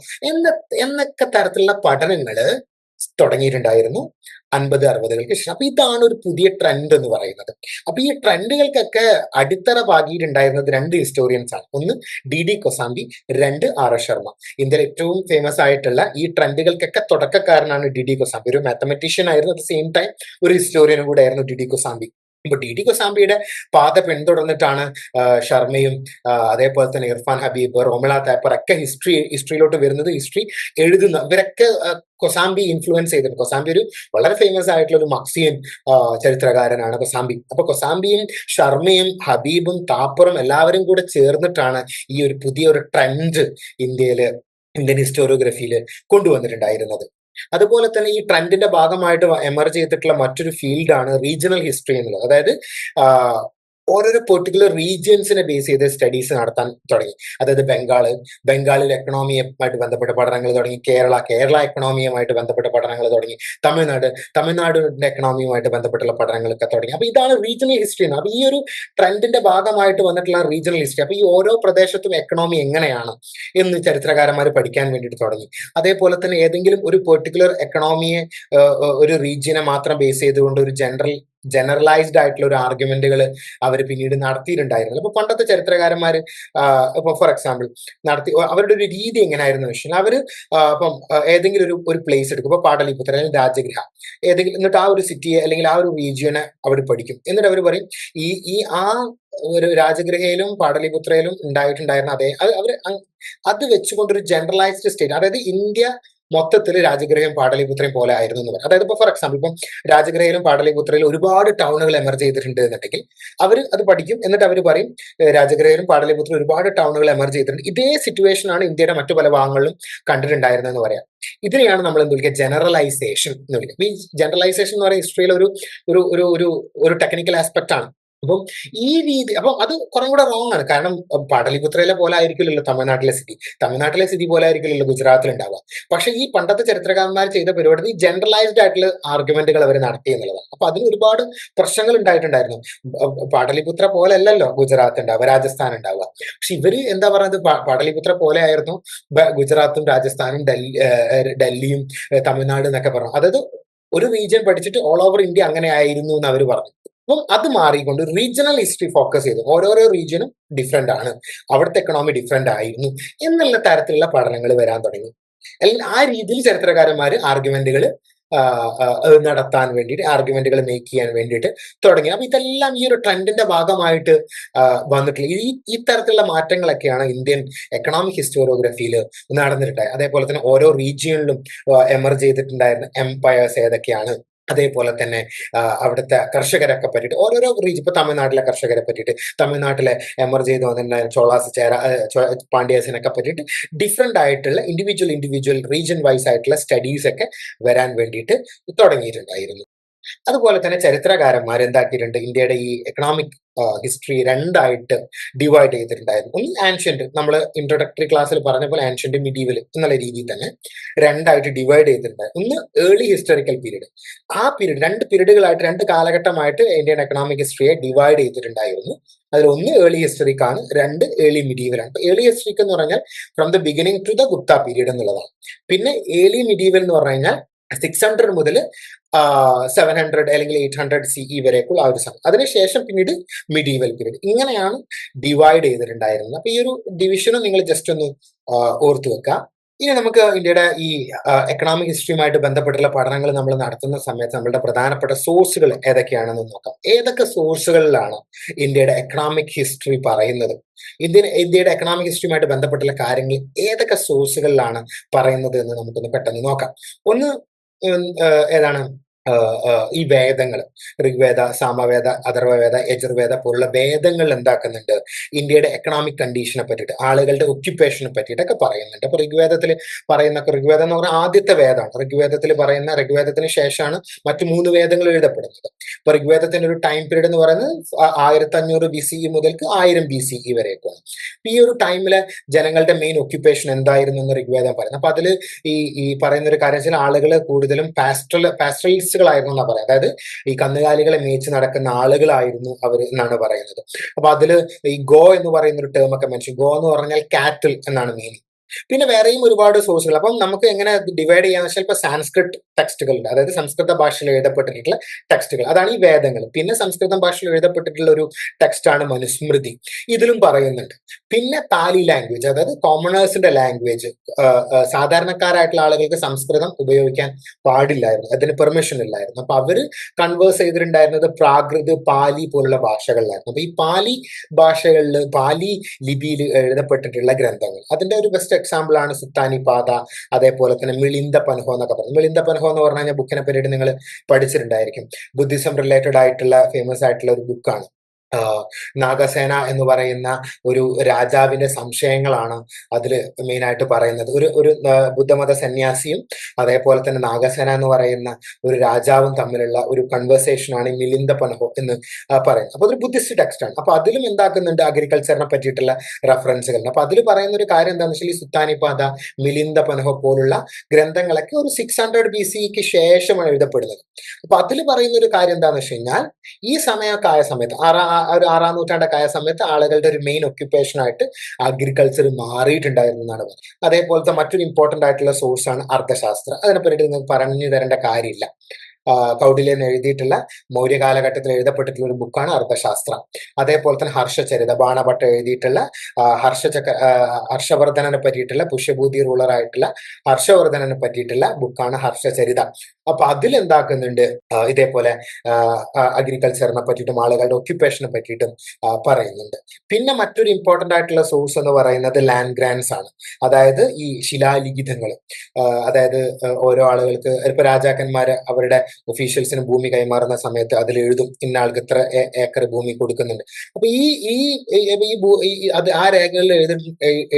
എന്നൊക്കെ തരത്തിലുള്ള പഠനങ്ങൾ തുടങ്ങിയിട്ടുണ്ടായിരുന്നു 50-60 ശേഷം. അപ്പൊ ഇതാണ് ഒരു പുതിയ ട്രെൻഡ് എന്ന് പറയുന്നത്. അപ്പൊ ഈ ട്രെൻഡുകൾക്കൊക്കെ അടിത്തറ പാകിയിട്ടുണ്ടായിരുന്നത് 2 ഹിസ്റ്റോറിയൻസ് ആണ്. ഒന്ന് DD കൊസാംബി, 2 RS ശർമ്മ. ഇന്ത്യയിൽ ഏറ്റവും ഫേമസ് ആയിട്ടുള്ള ഈ ട്രെൻഡുകൾക്കൊക്കെ തുടക്കക്കാരനാണ് DD കൊസാംബി. ഒരു മാത്തമെറ്റീഷ്യൻ ആയിരുന്നു, അറ്റ് സെയിം ടൈം ഒരു ഹിസ്റ്റോറിയനും കൂടെ ആയിരുന്നു DD കൊസാംബി. ഇപ്പൊ DD കൊസാംബിയുടെ പാത പിന്തുടർന്നിട്ടാണ് ശർമ്മയും അതേപോലെ തന്നെ ഇർഫാൻ ഹബീബ്, റോമിള താപ്പർ ഒക്കെ ഹിസ്റ്ററിയിലോട്ട് വരുന്നത്, ഹിസ്റ്ററി എഴുതുന്ന ഇവരൊക്കെ കൊസാംബി ഇൻഫ്ലുവൻസ് ചെയ്തിട്ടുണ്ട്. കൊസാംബി ഒരു വളരെ ഫേമസ് ആയിട്ടുള്ള ഒരു മക്സിയൻ ചരിത്രകാരനാണ് കൊസാംബി. അപ്പൊ കൊസാംബിയും ശർമ്മയും ഹബീബും താപ്പറും എല്ലാവരും കൂടെ ചേർന്നിട്ടാണ് ഈ ഒരു പുതിയൊരു ട്രെൻഡ് ഇന്ത്യൻ ഹിസ്റ്റോറിയോഗ്രഫിയിൽ കൊണ്ടുവന്നിട്ടുണ്ടായിരുന്നത്. അതുപോലെ തന്നെ ഈ ട്രെൻഡിന്റെ ഭാഗമായിട്ട് എമർജ് ചെയ്തിട്ടുള്ള മറ്റൊരു ഫീൽഡാണ് റീജിയണൽ ഹിസ്റ്ററി എന്നുള്ളത്. അതായത് ഓരോരോ പെർട്ടിക്കുലർ റീജിയൻസിനെ ബേസ് ചെയ്ത് സ്റ്റഡീസ് നടത്താൻ തുടങ്ങി. അതായത് ബംഗാളിൽ എക്കണോമിയുമായിട്ട് ബന്ധപ്പെട്ട പഠനങ്ങൾ തുടങ്ങി, കേരള എക്കണോമിയുമായിട്ട് ബന്ധപ്പെട്ട പഠനങ്ങൾ തുടങ്ങി, തമിഴ്നാടിന്റെ എക്കണോമിയുമായിട്ട് ബന്ധപ്പെട്ടുള്ള പഠനങ്ങളൊക്കെ തുടങ്ങി. അപ്പൊ ഇതാണ് റീജിയണൽ ഹിസ്റ്ററി. അപ്പൊ ഈ ഒരു ട്രെൻഡിന്റെ ഭാഗമായിട്ട് വന്നിട്ടുള്ള റീജിയണൽ ഹിസ്റ്ററി. അപ്പൊ ഈ ഓരോ പ്രദേശത്തും എക്കണോമി എങ്ങനെയാണ് എന്ന് ചരിത്രകാരന്മാർ പഠിക്കാൻ വേണ്ടിയിട്ട് തുടങ്ങി. അതേപോലെ തന്നെ ഏതെങ്കിലും ഒരു പെർട്ടിക്കുലർ എക്കണോമിയെ, ഒരു റീജിയനെ മാത്രം ബേസ് ചെയ്തുകൊണ്ട് ഒരു ജനറലൈസ്ഡ് ആയിട്ടുള്ള ഒരു ആർഗ്യുമെന്റുകൾ അവർ പിന്നീട് നടത്തിയിട്ടുണ്ടായിരുന്നില്ല. അപ്പൊ പണ്ടത്തെ ചരിത്രകാരന്മാർ ഇപ്പൊ ഫോർ എക്സാമ്പിൾ അവരുടെ ഒരു രീതി എങ്ങനെയായിരുന്നു വെച്ചാൽ, അവര് ഇപ്പം ഏതെങ്കിലും ഒരു പ്ലേസ് എടുക്കും. ഇപ്പൊ പാടലിപുത്ര അല്ലെങ്കിൽ രാജഗൃഹ ഏതെങ്കിലും, എന്നിട്ട് ആ ഒരു സിറ്റിയെ അല്ലെങ്കിൽ ആ ഒരു റീജിയനെ അവർ പഠിക്കും. എന്നിട്ട് അവർ പറയും ആ ഒരു രാജഗൃഹയിലും പാടലിപുത്രയിലും ഉണ്ടായിട്ടുണ്ടായിരുന്ന അത് വെച്ചുകൊണ്ടൊരു ജനറലൈസ്ഡ് സ്റ്റേറ്റ്, അതായത് ഇന്ത്യ മൊത്തത്തിൽ രാജഗൃഹയും പാടലിപുത്രയും പോലെ ആയിരുന്നു എന്ന് പറയും. അതായത് ഇപ്പൊ ഫോർ എക്സാമ്പിൾ ഇപ്പം രാജഗൃഹയിലും പാടലിപുത്രയിലും ഒരുപാട് ടൗണുകൾ എമർജ് ചെയ്തിട്ടുണ്ട് എന്നുണ്ടെങ്കിൽ അവർ അത് പഠിക്കും. എന്നിട്ട് അവർ പറയും രാജഗൃഹയിലും പാടലിപുത്രയിലും ഒരുപാട് ടൗണുകൾ എമർജ് ചെയ്തിട്ടുണ്ട്, ഇതേ സിറ്റുവേഷൻ ആണ് ഇന്ത്യയുടെ മറ്റു പല ഭാഗങ്ങളിലും കണ്ടിട്ടുണ്ടായിരുന്നതെന്ന് പറയാം. ഇതിനെയാണ് നമ്മൾ എന്ത് വിളിക്കുക, ജനറലൈസേഷൻ എന്ന് വിളിക്കുക. ഈ ജനറലൈസേഷൻ എന്ന് പറയുന്ന ഹിസ്റ്ററിയിൽ ഒരു ടെക്നിക്കൽ ആസ്പെക്ട് ആണ്. അപ്പം ഈ രീതി അപ്പം അത് കുറേ കൂടെ റോങ് ആണ്. കാരണം പാടലിപുത്രയിലെ പോലെ ആയിരിക്കില്ലല്ലോ തമിഴ്നാട്ടിലെ സ്ഥിതി. തമിഴ്നാട്ടിലെ സ്ഥിതി പോലെ ആയിരിക്കില്ലല്ലോ ഗുജറാത്തിലുണ്ടാവുക. പക്ഷെ ഈ പണ്ടത്തെ ചരിത്രകാരന്മാർ ചെയ്ത പരിപാടി ഈ ജനറലൈസ്ഡ് ആയിട്ടുള്ള ആർഗ്യുമെന്റുകൾ അവർ നടത്തി എന്നുള്ളതാണ്. അപ്പൊ അതിന് ഒരുപാട് പ്രശ്നങ്ങൾ ഉണ്ടായിട്ടുണ്ടായിരുന്നു. പാടലിപുത്ര പോലെ അല്ലല്ലോ ഗുജറാത്ത് ഉണ്ടാവുക, രാജസ്ഥാൻ ഉണ്ടാവുക. പക്ഷെ ഇവര് എന്താ പറയുന്നത്, പാടലിപുത്ര പോലെ ആയിരുന്നു ഗുജറാത്തും രാജസ്ഥാനും ഡൽഹിയും തമിഴ്നാട് എന്നൊക്കെ പറഞ്ഞു. അതായത് ഒരു റീജിയൻ പഠിച്ചിട്ട് ഓൾ ഓവർ ഇന്ത്യ അങ്ങനെ ആയിരുന്നു എന്ന് അവർ പറഞ്ഞു. അപ്പം അത് മാറിക്കൊണ്ട് റീജിയണൽ ഹിസ്റ്ററി ഫോക്കസ് ചെയ്തു. ഓരോരോ റീജിയനും ഡിഫറെന്റ് ആണ്, അവിടുത്തെ എക്കണോമി ഡിഫറെന്റ് ആയിരുന്നു എന്നുള്ള തരത്തിലുള്ള പഠനങ്ങൾ വരാൻ തുടങ്ങി. ആ രീതിയിൽ ചരിത്രകാരന്മാർ ആർഗ്യുമെന്റുകൾ നടത്താൻ വേണ്ടിയിട്ട്, ആർഗ്യുമെന്റുകൾ മേക്ക് ചെയ്യാൻ വേണ്ടിയിട്ട് തുടങ്ങി. അപ്പൊ ഇതെല്ലാം ഈ ഒരു ട്രെൻഡിന്റെ ഭാഗമായിട്ട് വന്നിട്ടുള്ള ഇത്തരത്തിലുള്ള മാറ്റങ്ങളൊക്കെയാണ് ഇന്ത്യൻ എക്കണോമിക് ഹിസ്റ്റോറിയോഗ്രഫിയിൽ നടന്നിട്ടുണ്ടായത്. അതേപോലെ തന്നെ ഓരോ റീജിയണിലും എമർജ് ചെയ്തിട്ടുണ്ടായിരുന്ന എംപയേഴ്സ് ഏതൊക്കെയാണ്, അതേപോലെ തന്നെ അവിടുത്തെ കർഷകരൊക്കെ പറ്റിയിട്ട് ഓരോരോ റീജിയൻ, ഇപ്പൊ തമിഴ്നാട്ടിലെ കർഷകരെ പറ്റിയിട്ട്, തമിഴ്നാട്ടിലെ എമർജ് ചെയ്ത് വന്നിട്ടുണ്ടായിരുന്ന ചോളാസ്, പാണ്ഡ്യാസിനൊക്കെ പറ്റിയിട്ട് ഡിഫറെന്റ് ആയിട്ടുള്ള ഇൻഡിവിജ്വൽ റീജിയൻ വൈസ് ആയിട്ടുള്ള സ്റ്റഡീസ് ഒക്കെ വരാൻ വേണ്ടിയിട്ട് തുടങ്ങിയിട്ടുണ്ടായിരുന്നു. അതുപോലെ തന്നെ ചരിത്രകാരന്മാർ എന്താക്കിയിട്ടുണ്ട്, ഇന്ത്യയുടെ ഈ എക്കണോമിക് ഹിസ്റ്ററി രണ്ടായിട്ട് ഡിവൈഡ് ചെയ്തിട്ടുണ്ടായിരുന്നു. ഒന്ന് ആൻഷ്യന്റ്, നമ്മൾ ഇൻട്രൊഡക്ടറി ക്ലാസ്സിൽ പറഞ്ഞ പോലെ ആൻഷ്യന്റ് മിഡീവൽ എന്നുള്ള രീതിയിൽ തന്നെ രണ്ടായിട്ട് ഡിവൈഡ് ചെയ്തിട്ടുണ്ടായിരുന്നു. ഒന്ന് ഏർലി ഹിസ്റ്റോറിക്കൽ പീരീഡ്. ആ പീരീഡ് രണ്ട് പീരീഡുകളായിട്ട്, രണ്ട് കാലഘട്ടമായിട്ട് ഇന്ത്യൻ എക്കണോമിക് ഹിസ്റ്ററിയെ ഡിവൈഡ് ചെയ്തിട്ടുണ്ടായിരുന്നു. അതിൽ ഒന്ന് ഏർലി ഹിസ്റ്ററിക്കാണ്, രണ്ട് ഏർലി മിഡീവലാണ്. ഏർലി ഹിസ്റ്ററിക്ക് എന്ന് പറഞ്ഞാൽ from the beginning to the Gupta period എന്നുള്ളതാണ്. പിന്നെ ഏർലി മിഡീവൽ എന്ന് പറഞ്ഞു കഴിഞ്ഞാൽ 600 മുതൽ 700 അല്ലെങ്കിൽ 800 CE വരേക്കുള്ള ആ ഒരു സമയം. അതിനുശേഷം പിന്നീട് മിഡീവൽ പീരീഡ്. ഇങ്ങനെയാണ് ഡിവൈഡ് ചെയ്തിട്ടുണ്ടായിരുന്നത്. അപ്പൊ ഈ ഒരു ഡിവിഷനും നിങ്ങൾ ജസ്റ്റ് ഒന്ന് ഓർത്തു വെക്കുക. ഇനി നമുക്ക് ഇന്ത്യയുടെ ഈ എക്കണോമിക് ഹിസ്റ്ററിയുമായിട്ട് ബന്ധപ്പെട്ടുള്ള പഠനങ്ങൾ നമ്മൾ നടത്തുന്ന സമയത്ത് നമ്മളുടെ പ്രധാനപ്പെട്ട സോഴ്സുകൾ ഏതൊക്കെയാണെന്ന് നോക്കാം. ഏതൊക്കെ സോഴ്സുകളിലാണ് ഇന്ത്യയുടെ എക്കണോമിക് ഹിസ്റ്ററി പറയുന്നത്, ഇന്ത്യയുടെ എക്കണോമിക് ഹിസ്റ്ററിയുമായിട്ട് ബന്ധപ്പെട്ടുള്ള കാര്യങ്ങൾ ഏതൊക്കെ സോഴ്സുകളിലാണ് പറയുന്നത് എന്ന് നമുക്കൊന്ന് പെട്ടെന്ന് നോക്കാം. ഒന്ന് ഏതാണ്, ഈ വേദങ്ങൾ, ഋഗ്വേദ, സാമവേദ, അഥർവവേദ, യജുർവേദ പോലുള്ള വേദങ്ങൾ എന്താക്കുന്നുണ്ട്, ഇന്ത്യയുടെ എക്കണോമിക് കണ്ടീഷനെ പറ്റിയിട്ട്, ആളുകളുടെ ഒക്യുപ്പേഷനെ പറ്റിയിട്ടൊക്കെ പറയുന്നുണ്ട്. അപ്പൊ ഋഗ്വേദത്തിൽ പറയുന്ന, ഋഗ്വേദം എന്ന് പറഞ്ഞാൽ ആദ്യത്തെ വേദമാണ്. ഋഗ്വേദത്തിൽ പറയുന്ന, ഋഗ്വേദത്തിന് ശേഷമാണ് മറ്റു 3 വേദങ്ങൾ എഴുതപ്പെടുന്നത്. ഇപ്പൊ ഋഗ്വേദത്തിന്റെ ഒരു ടൈം പീരീഡ് എന്ന് പറയുന്നത് 1500 BCE മുതൽക്ക് 1000 BCE വരെയൊക്കെയാണ്. ഈ ഒരു ടൈമിലെ ജനങ്ങളുടെ മെയിൻ ഒക്യുപ്പേഷൻ എന്തായിരുന്നു എന്ന് ഋഗ്വേദം പറയുന്നത്. അപ്പൊ അതിൽ ഈ പറയുന്ന ഒരു കാര്യം വെച്ചാൽ ആളുകൾ കൂടുതലും പാസ്റ്ററലിസ്റ്റുകളായിരുന്നു എന്നാ പറയാം. അതായത് ഈ കന്നുകാലികളെ മേച്ച് നടക്കുന്ന ആളുകളായിരുന്നു അവർ എന്നാണ് പറയുന്നത്. അപ്പൊ അതില് ഈ ഗോ എന്ന് പറയുന്ന ഒരു ടേം ഒക്കെ മെൻഷൻ, ഗോ എന്ന് പറഞ്ഞാൽ കാറ്റിൽ എന്നാണ് മീനിങ്. പിന്നെ വേറെയും ഒരുപാട് സോഴ്സുകൾ. അപ്പം നമുക്ക് എങ്ങനെ ഡിവൈഡ് ചെയ്യാന്ന് വെച്ചാൽ, ഇപ്പൊ സാൻസ്ക്രിറ്റ് ടെക്സ്റ്റുകളുണ്ട്, അതായത് സംസ്കൃത ഭാഷയിൽ എഴുതപ്പെട്ടിട്ടുള്ള ടെക്സ്റ്റുകൾ, അതാണ് ഈ വേദങ്ങൾ. പിന്നെ സംസ്കൃതം ഭാഷയിൽ എഴുതപ്പെട്ടിട്ടുള്ള ഒരു ടെക്സ്റ്റാണ് മനുസ്മൃതി, ഇതിലും പറയുന്നുണ്ട്. പിന്നെ പാലി ലാംഗ്വേജ്, അതായത് കോമണേഴ്സിന്റെ ലാംഗ്വേജ്, സാധാരണക്കാരായിട്ടുള്ള ആളുകൾക്ക് സംസ്കൃതം ഉപയോഗിക്കാൻ പാടില്ലായിരുന്നു, അതിന് പെർമിഷൻ ഇല്ലായിരുന്നു. അപ്പൊ അവര് കൺവേഴ്സ് ചെയ്തിട്ടുണ്ടായിരുന്നത് പ്രാകൃത്, പാലി പോലുള്ള ഭാഷകളിലായിരുന്നു. അപ്പൊ ഈ പാലി ഭാഷകളിൽ, പാലി ലിപിയിൽ എഴുതപ്പെട്ടിട്ടുള്ള ഗ്രന്ഥങ്ങൾ, അതിന്റെ ഒരു ബെസ്റ്റ് എക്സാമ്പിൾ ആണ് സുത്താനിപാത, അതേപോലെ തന്നെ മിളിന്ദ പൻഹോ എന്നൊക്കെ പറയും. മിളിന്ദ പൻഹോ എന്ന് പറഞ്ഞു കഴിഞ്ഞാൽ ബുക്കിനെ പറ്റിയിട്ട് നിങ്ങൾ പഠിച്ചിട്ടുണ്ടായിരിക്കും. ബുദ്ധിസം റിലേറ്റഡ് ആയിട്ടുള്ള ഫേമസ് ആയിട്ടുള്ള ഒരു ബുക്കാണ്. നാഗസേന എന്ന് പറയുന്ന ഒരു രാജാവിന്റെ സംശയങ്ങളാണ് അതിൽ മെയിൻ ആയിട്ട് പറയുന്നത്. ഒരു ബുദ്ധമത സന്യാസിയും അതേപോലെ തന്നെ നാഗസേന എന്ന് പറയുന്ന ഒരു രാജാവും തമ്മിലുള്ള ഒരു കൺവേഴ്സേഷൻ ആണ് മിലിന്ദ പൻഹോ എന്ന് പറയുന്നത്. അപ്പൊ അതൊരു ബുദ്ധിസ്റ്റ് ടെക്സ്റ്റ് ആണ്. അപ്പൊ അതിലും എന്താക്കുന്നുണ്ട്, അഗ്രികൾച്ചറിനെ പറ്റിയിട്ടുള്ള റെഫറൻസുകൾ. അപ്പൊ അതിൽ പറയുന്ന ഒരു കാര്യം എന്താണെന്ന് വെച്ചാൽ, ഈ സുത്താനിപാത, മിലിന്ദ പൻഹോ പോലുള്ള ഗ്രന്ഥങ്ങളൊക്കെ ഒരു 600 BCEക്ക് ശേഷമാണ് എഴുതപ്പെടുന്നത്. അപ്പൊ അതിൽ പറയുന്ന ഒരു കാര്യം എന്താണെന്ന് വെച്ച് കഴിഞ്ഞാൽ, ഈ സമയമൊക്കെ ആയ സമയത്ത്, ഒരു 6-ാം നൂറ്റാണ്ടൊക്കെ ആയ സമയത്ത് ആളുകളുടെ ഒരു മെയിൻ ഒക്യുപ്പേഷൻ ആയിട്ട് അഗ്രികൾച്ചർ മാറിയിട്ടുണ്ടായിരുന്നു എന്നാണ് പറയുന്നത്. അതേപോലത്തെ മറ്റൊരു ഇമ്പോർട്ടന്റ് ആയിട്ടുള്ള സോഴ്സ് ആണ് അർത്ഥശാസ്ത്രം. അതിനെപ്പറ്റി നിങ്ങൾക്ക് പറഞ്ഞു തരേണ്ട കാര്യമില്ല. കൗടില്യൻ എഴുതിയിട്ടുള്ള, മൗര്യ കാലഘട്ടത്തിൽ എഴുതപ്പെട്ടിട്ടുള്ള ഒരു ബുക്കാണ് അർത്ഥശാസ്ത്രം. അതേപോലെ തന്നെ ഹർഷചരിത, ബാണഭട്ട എഴുതിയിട്ടുള്ള ഹർഷവർദ്ധനനെ പറ്റിയിട്ടുള്ള, പുഷ്യഭൂതി റൂളർ ആയിട്ടുള്ള ഹർഷവർദ്ധനനെ പറ്റിയിട്ടുള്ള ബുക്കാണ് ഹർഷചരിത. അപ്പൊ അതിൽ എന്താക്കുന്നുണ്ട്, ഇതേപോലെ അഗ്രികൾച്ചറിനെ പറ്റിയിട്ടും ആളുകളുടെ ഒക്യുപ്പേഷനെ പറ്റിയിട്ടും പറയുന്നുണ്ട്. പിന്നെ മറ്റൊരു ഇമ്പോർട്ടന്റ് ആയിട്ടുള്ള സോഴ്സ് എന്ന് പറയുന്നത് ലാൻഡ് ഗ്രാൻസ് ആണ്. അതായത് ഈ ശിലാലിഖിതങ്ങൾ, അതായത് ഓരോ ആളുകൾക്ക്, ഇപ്പൊ രാജാക്കന്മാര് അവരുടെ ഒഫീഷ്യൽസിന് ഭൂമി കൈമാറുന്ന സമയത്ത് അതിൽ എഴുതും, ഇന്ന ആൾക്ക് ഇത്ര ഏക്കർ ഭൂമി കൊടുക്കുന്നുണ്ട്. അപ്പൊ അത് ആ രേഖകളിൽ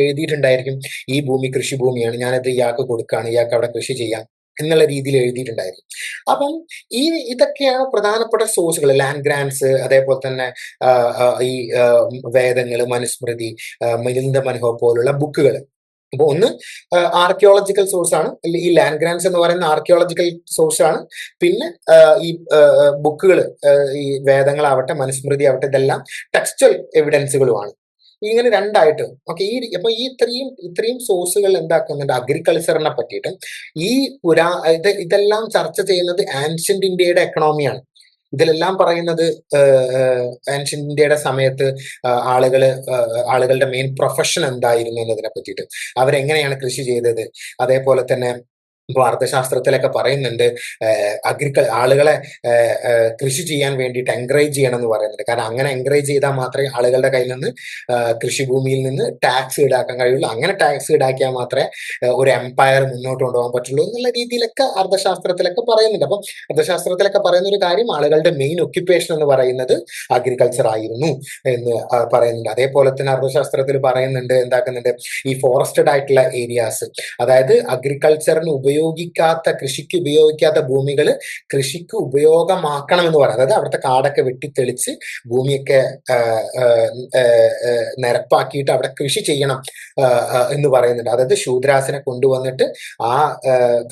എഴുതിയിട്ടുണ്ടായിരിക്കും, ഈ ഭൂമി കൃഷിഭൂമിയാണ്, ഞാനത് ഇയാൾക്ക് കൊടുക്കുകയാണ്, ഇയാൾക്ക് അവിടെ കൃഷി ചെയ്യാം എന്നുള്ള രീതിയിൽ എഴുതിയിട്ടുണ്ടായിരുന്നു. അപ്പം ഈ ഇതൊക്കെയാണ് പ്രധാനപ്പെട്ട സോഴ്സുകൾ. ലാൻഡ് ഗ്രാൻസ്, അതേപോലെ തന്നെ ഈ വേദങ്ങൾ, മനുസ്മൃതി, മിലിന്ദ മനോഹർ പോലുള്ള ബുക്കുകൾ. അപ്പൊ ഒന്ന് ആർക്കിയോളജിക്കൽ സോഴ്സ് ആണ്, ഈ ലാൻഡ് ഗ്രാൻസ് എന്ന് പറയുന്ന ആർക്കിയോളജിക്കൽ സോഴ്സ് ആണ്. പിന്നെ ഈ ബുക്കുകൾ, ഈ വേദങ്ങളാവട്ടെ മനുസ്മൃതി ആവട്ടെ, ഇതെല്ലാം ടെക്സ്റ്റൽ എവിഡൻസുകളുമാണ്. ഇങ്ങനെ രണ്ടായിട്ട്. ഓക്കെ, അപ്പൊ ഈ ഇത്രയും സോഴ്സുകൾ എന്താക്കുന്നുണ്ട്, അഗ്രികൾച്ചറിനെ പറ്റിയിട്ട് ഈ ഇതെല്ലാം ചർച്ച ചെയ്യുന്നത് ആൻഷ്യന്റ് ഇന്ത്യയുടെ എക്കണോമിയാണ്. ഇതിലെല്ലാം പറയുന്നത് ആൻഷ്യന്റ് ഇന്ത്യയുടെ സമയത്ത് ആളുകളുടെ മെയിൻ പ്രൊഫഷൻ എന്തായിരുന്നു എന്നതിനെ പറ്റിയിട്ട്, അവരെങ്ങനെയാണ് കൃഷി ചെയ്തത്. അതേപോലെ തന്നെ ഇപ്പൊ അർത്ഥശാസ്ത്രത്തിലൊക്കെ പറയുന്നുണ്ട് ആളുകളെ കൃഷി ചെയ്യാൻ വേണ്ടിയിട്ട് എൻകറേജ് ചെയ്യണം എന്ന് പറയുന്നുണ്ട്. കാരണം അങ്ങനെ എൻകറേജ് ചെയ്താൽ മാത്രമേ ആളുകളുടെ കയ്യിൽ നിന്ന് കൃഷിഭൂമിയിൽ നിന്ന് ടാക്സ് ഈടാക്കാൻ കഴിയുള്ളൂ. അങ്ങനെ ടാക്സ് ഈടാക്കിയാൽ മാത്രമേ ഒരു എംപയർ മുന്നോട്ട് കൊണ്ടുപോകാൻ പറ്റുള്ളൂ എന്നുള്ള രീതിയിലൊക്കെ അർത്ഥശാസ്ത്രത്തിലൊക്കെ പറയുന്നുണ്ട്. അപ്പം അർത്ഥശാസ്ത്രത്തിലൊക്കെ പറയുന്ന ഒരു കാര്യം, ആളുകളുടെ മെയിൻ ഒക്യുപ്പേഷൻ എന്ന് പറയുന്നത് അഗ്രികൾച്ചർ ആയിരുന്നു എന്ന് പറയുന്നുണ്ട്. അതേപോലെ തന്നെ അർത്ഥശാസ്ത്രത്തിൽ പറയുന്നുണ്ട്, എന്താക്കുന്നുണ്ട്, ഈ ഫോറസ്റ്റഡ് ആയിട്ടുള്ള ഏരിയാസ്, അതായത് അഗ്രികൾച്ചറിന് കൃഷിക്ക് ഉപയോഗിക്കാത്ത ഭൂമികൾ കൃഷിക്ക് ഉപയോഗമാക്കണം എന്ന് പറയാം. അതായത് അവിടുത്തെ കാടൊക്കെ വെട്ടിത്തെളിച്ച് ഭൂമിയൊക്കെ നിരപ്പാക്കിയിട്ട് അവിടെ കൃഷി ചെയ്യണം എന്ന് പറയുന്നുണ്ട്. അതായത് ശൂദ്രാസിനെ കൊണ്ടുവന്നിട്ട് ആ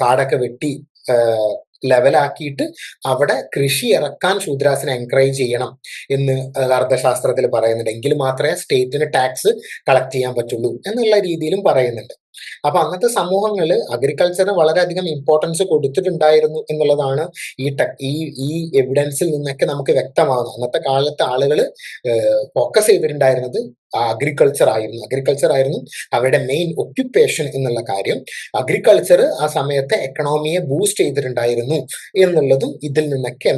കാടൊക്കെ വെട്ടി ലെവലാക്കിയിട്ട് അവിടെ കൃഷി ഇറക്കാൻ ശൂദ്രാസിനെ എൻകറേജ് ചെയ്യണം എന്ന് അർത്ഥശാസ്ത്രത്തിൽ പറയുന്നുണ്ട്. എങ്കിൽ മാത്രമേ സ്റ്റേറ്റിന് ടാക്സ് കളക്ട് ചെയ്യാൻ പറ്റുള്ളൂ എന്നുള്ള രീതിയിലും പറയുന്നുണ്ട്. അപ്പൊ അന്നത്തെ സമൂഹങ്ങളിൽ അഗ്രികൾച്ചറിന് വളരെയധികം ഇമ്പോർട്ടൻസ് കൊടുത്തിട്ടുണ്ടായിരുന്നു എന്നുള്ളതാണ് ഈ എവിഡൻസിൽ നിന്നൊക്കെ നമുക്ക് വ്യക്തമാകുന്നത്. അന്നത്തെ കാലത്ത് ആളുകൾ ഫോക്കസ് ചെയ്തിട്ടുണ്ടായിരുന്നത് അഗ്രികൾച്ചർ ആയിരുന്നു അവരുടെ മെയിൻ ഒക്യുപ്പേഷൻ എന്നുള്ള കാര്യം. അഗ്രികൾച്ചർ ആ സമയത്തെ എക്കണോമിയെ ബൂസ്റ്റ് ചെയ്തിട്ടുണ്ടായിരുന്നു എന്നുള്ളതും ഇതിൽ നിന്നൊക്കെ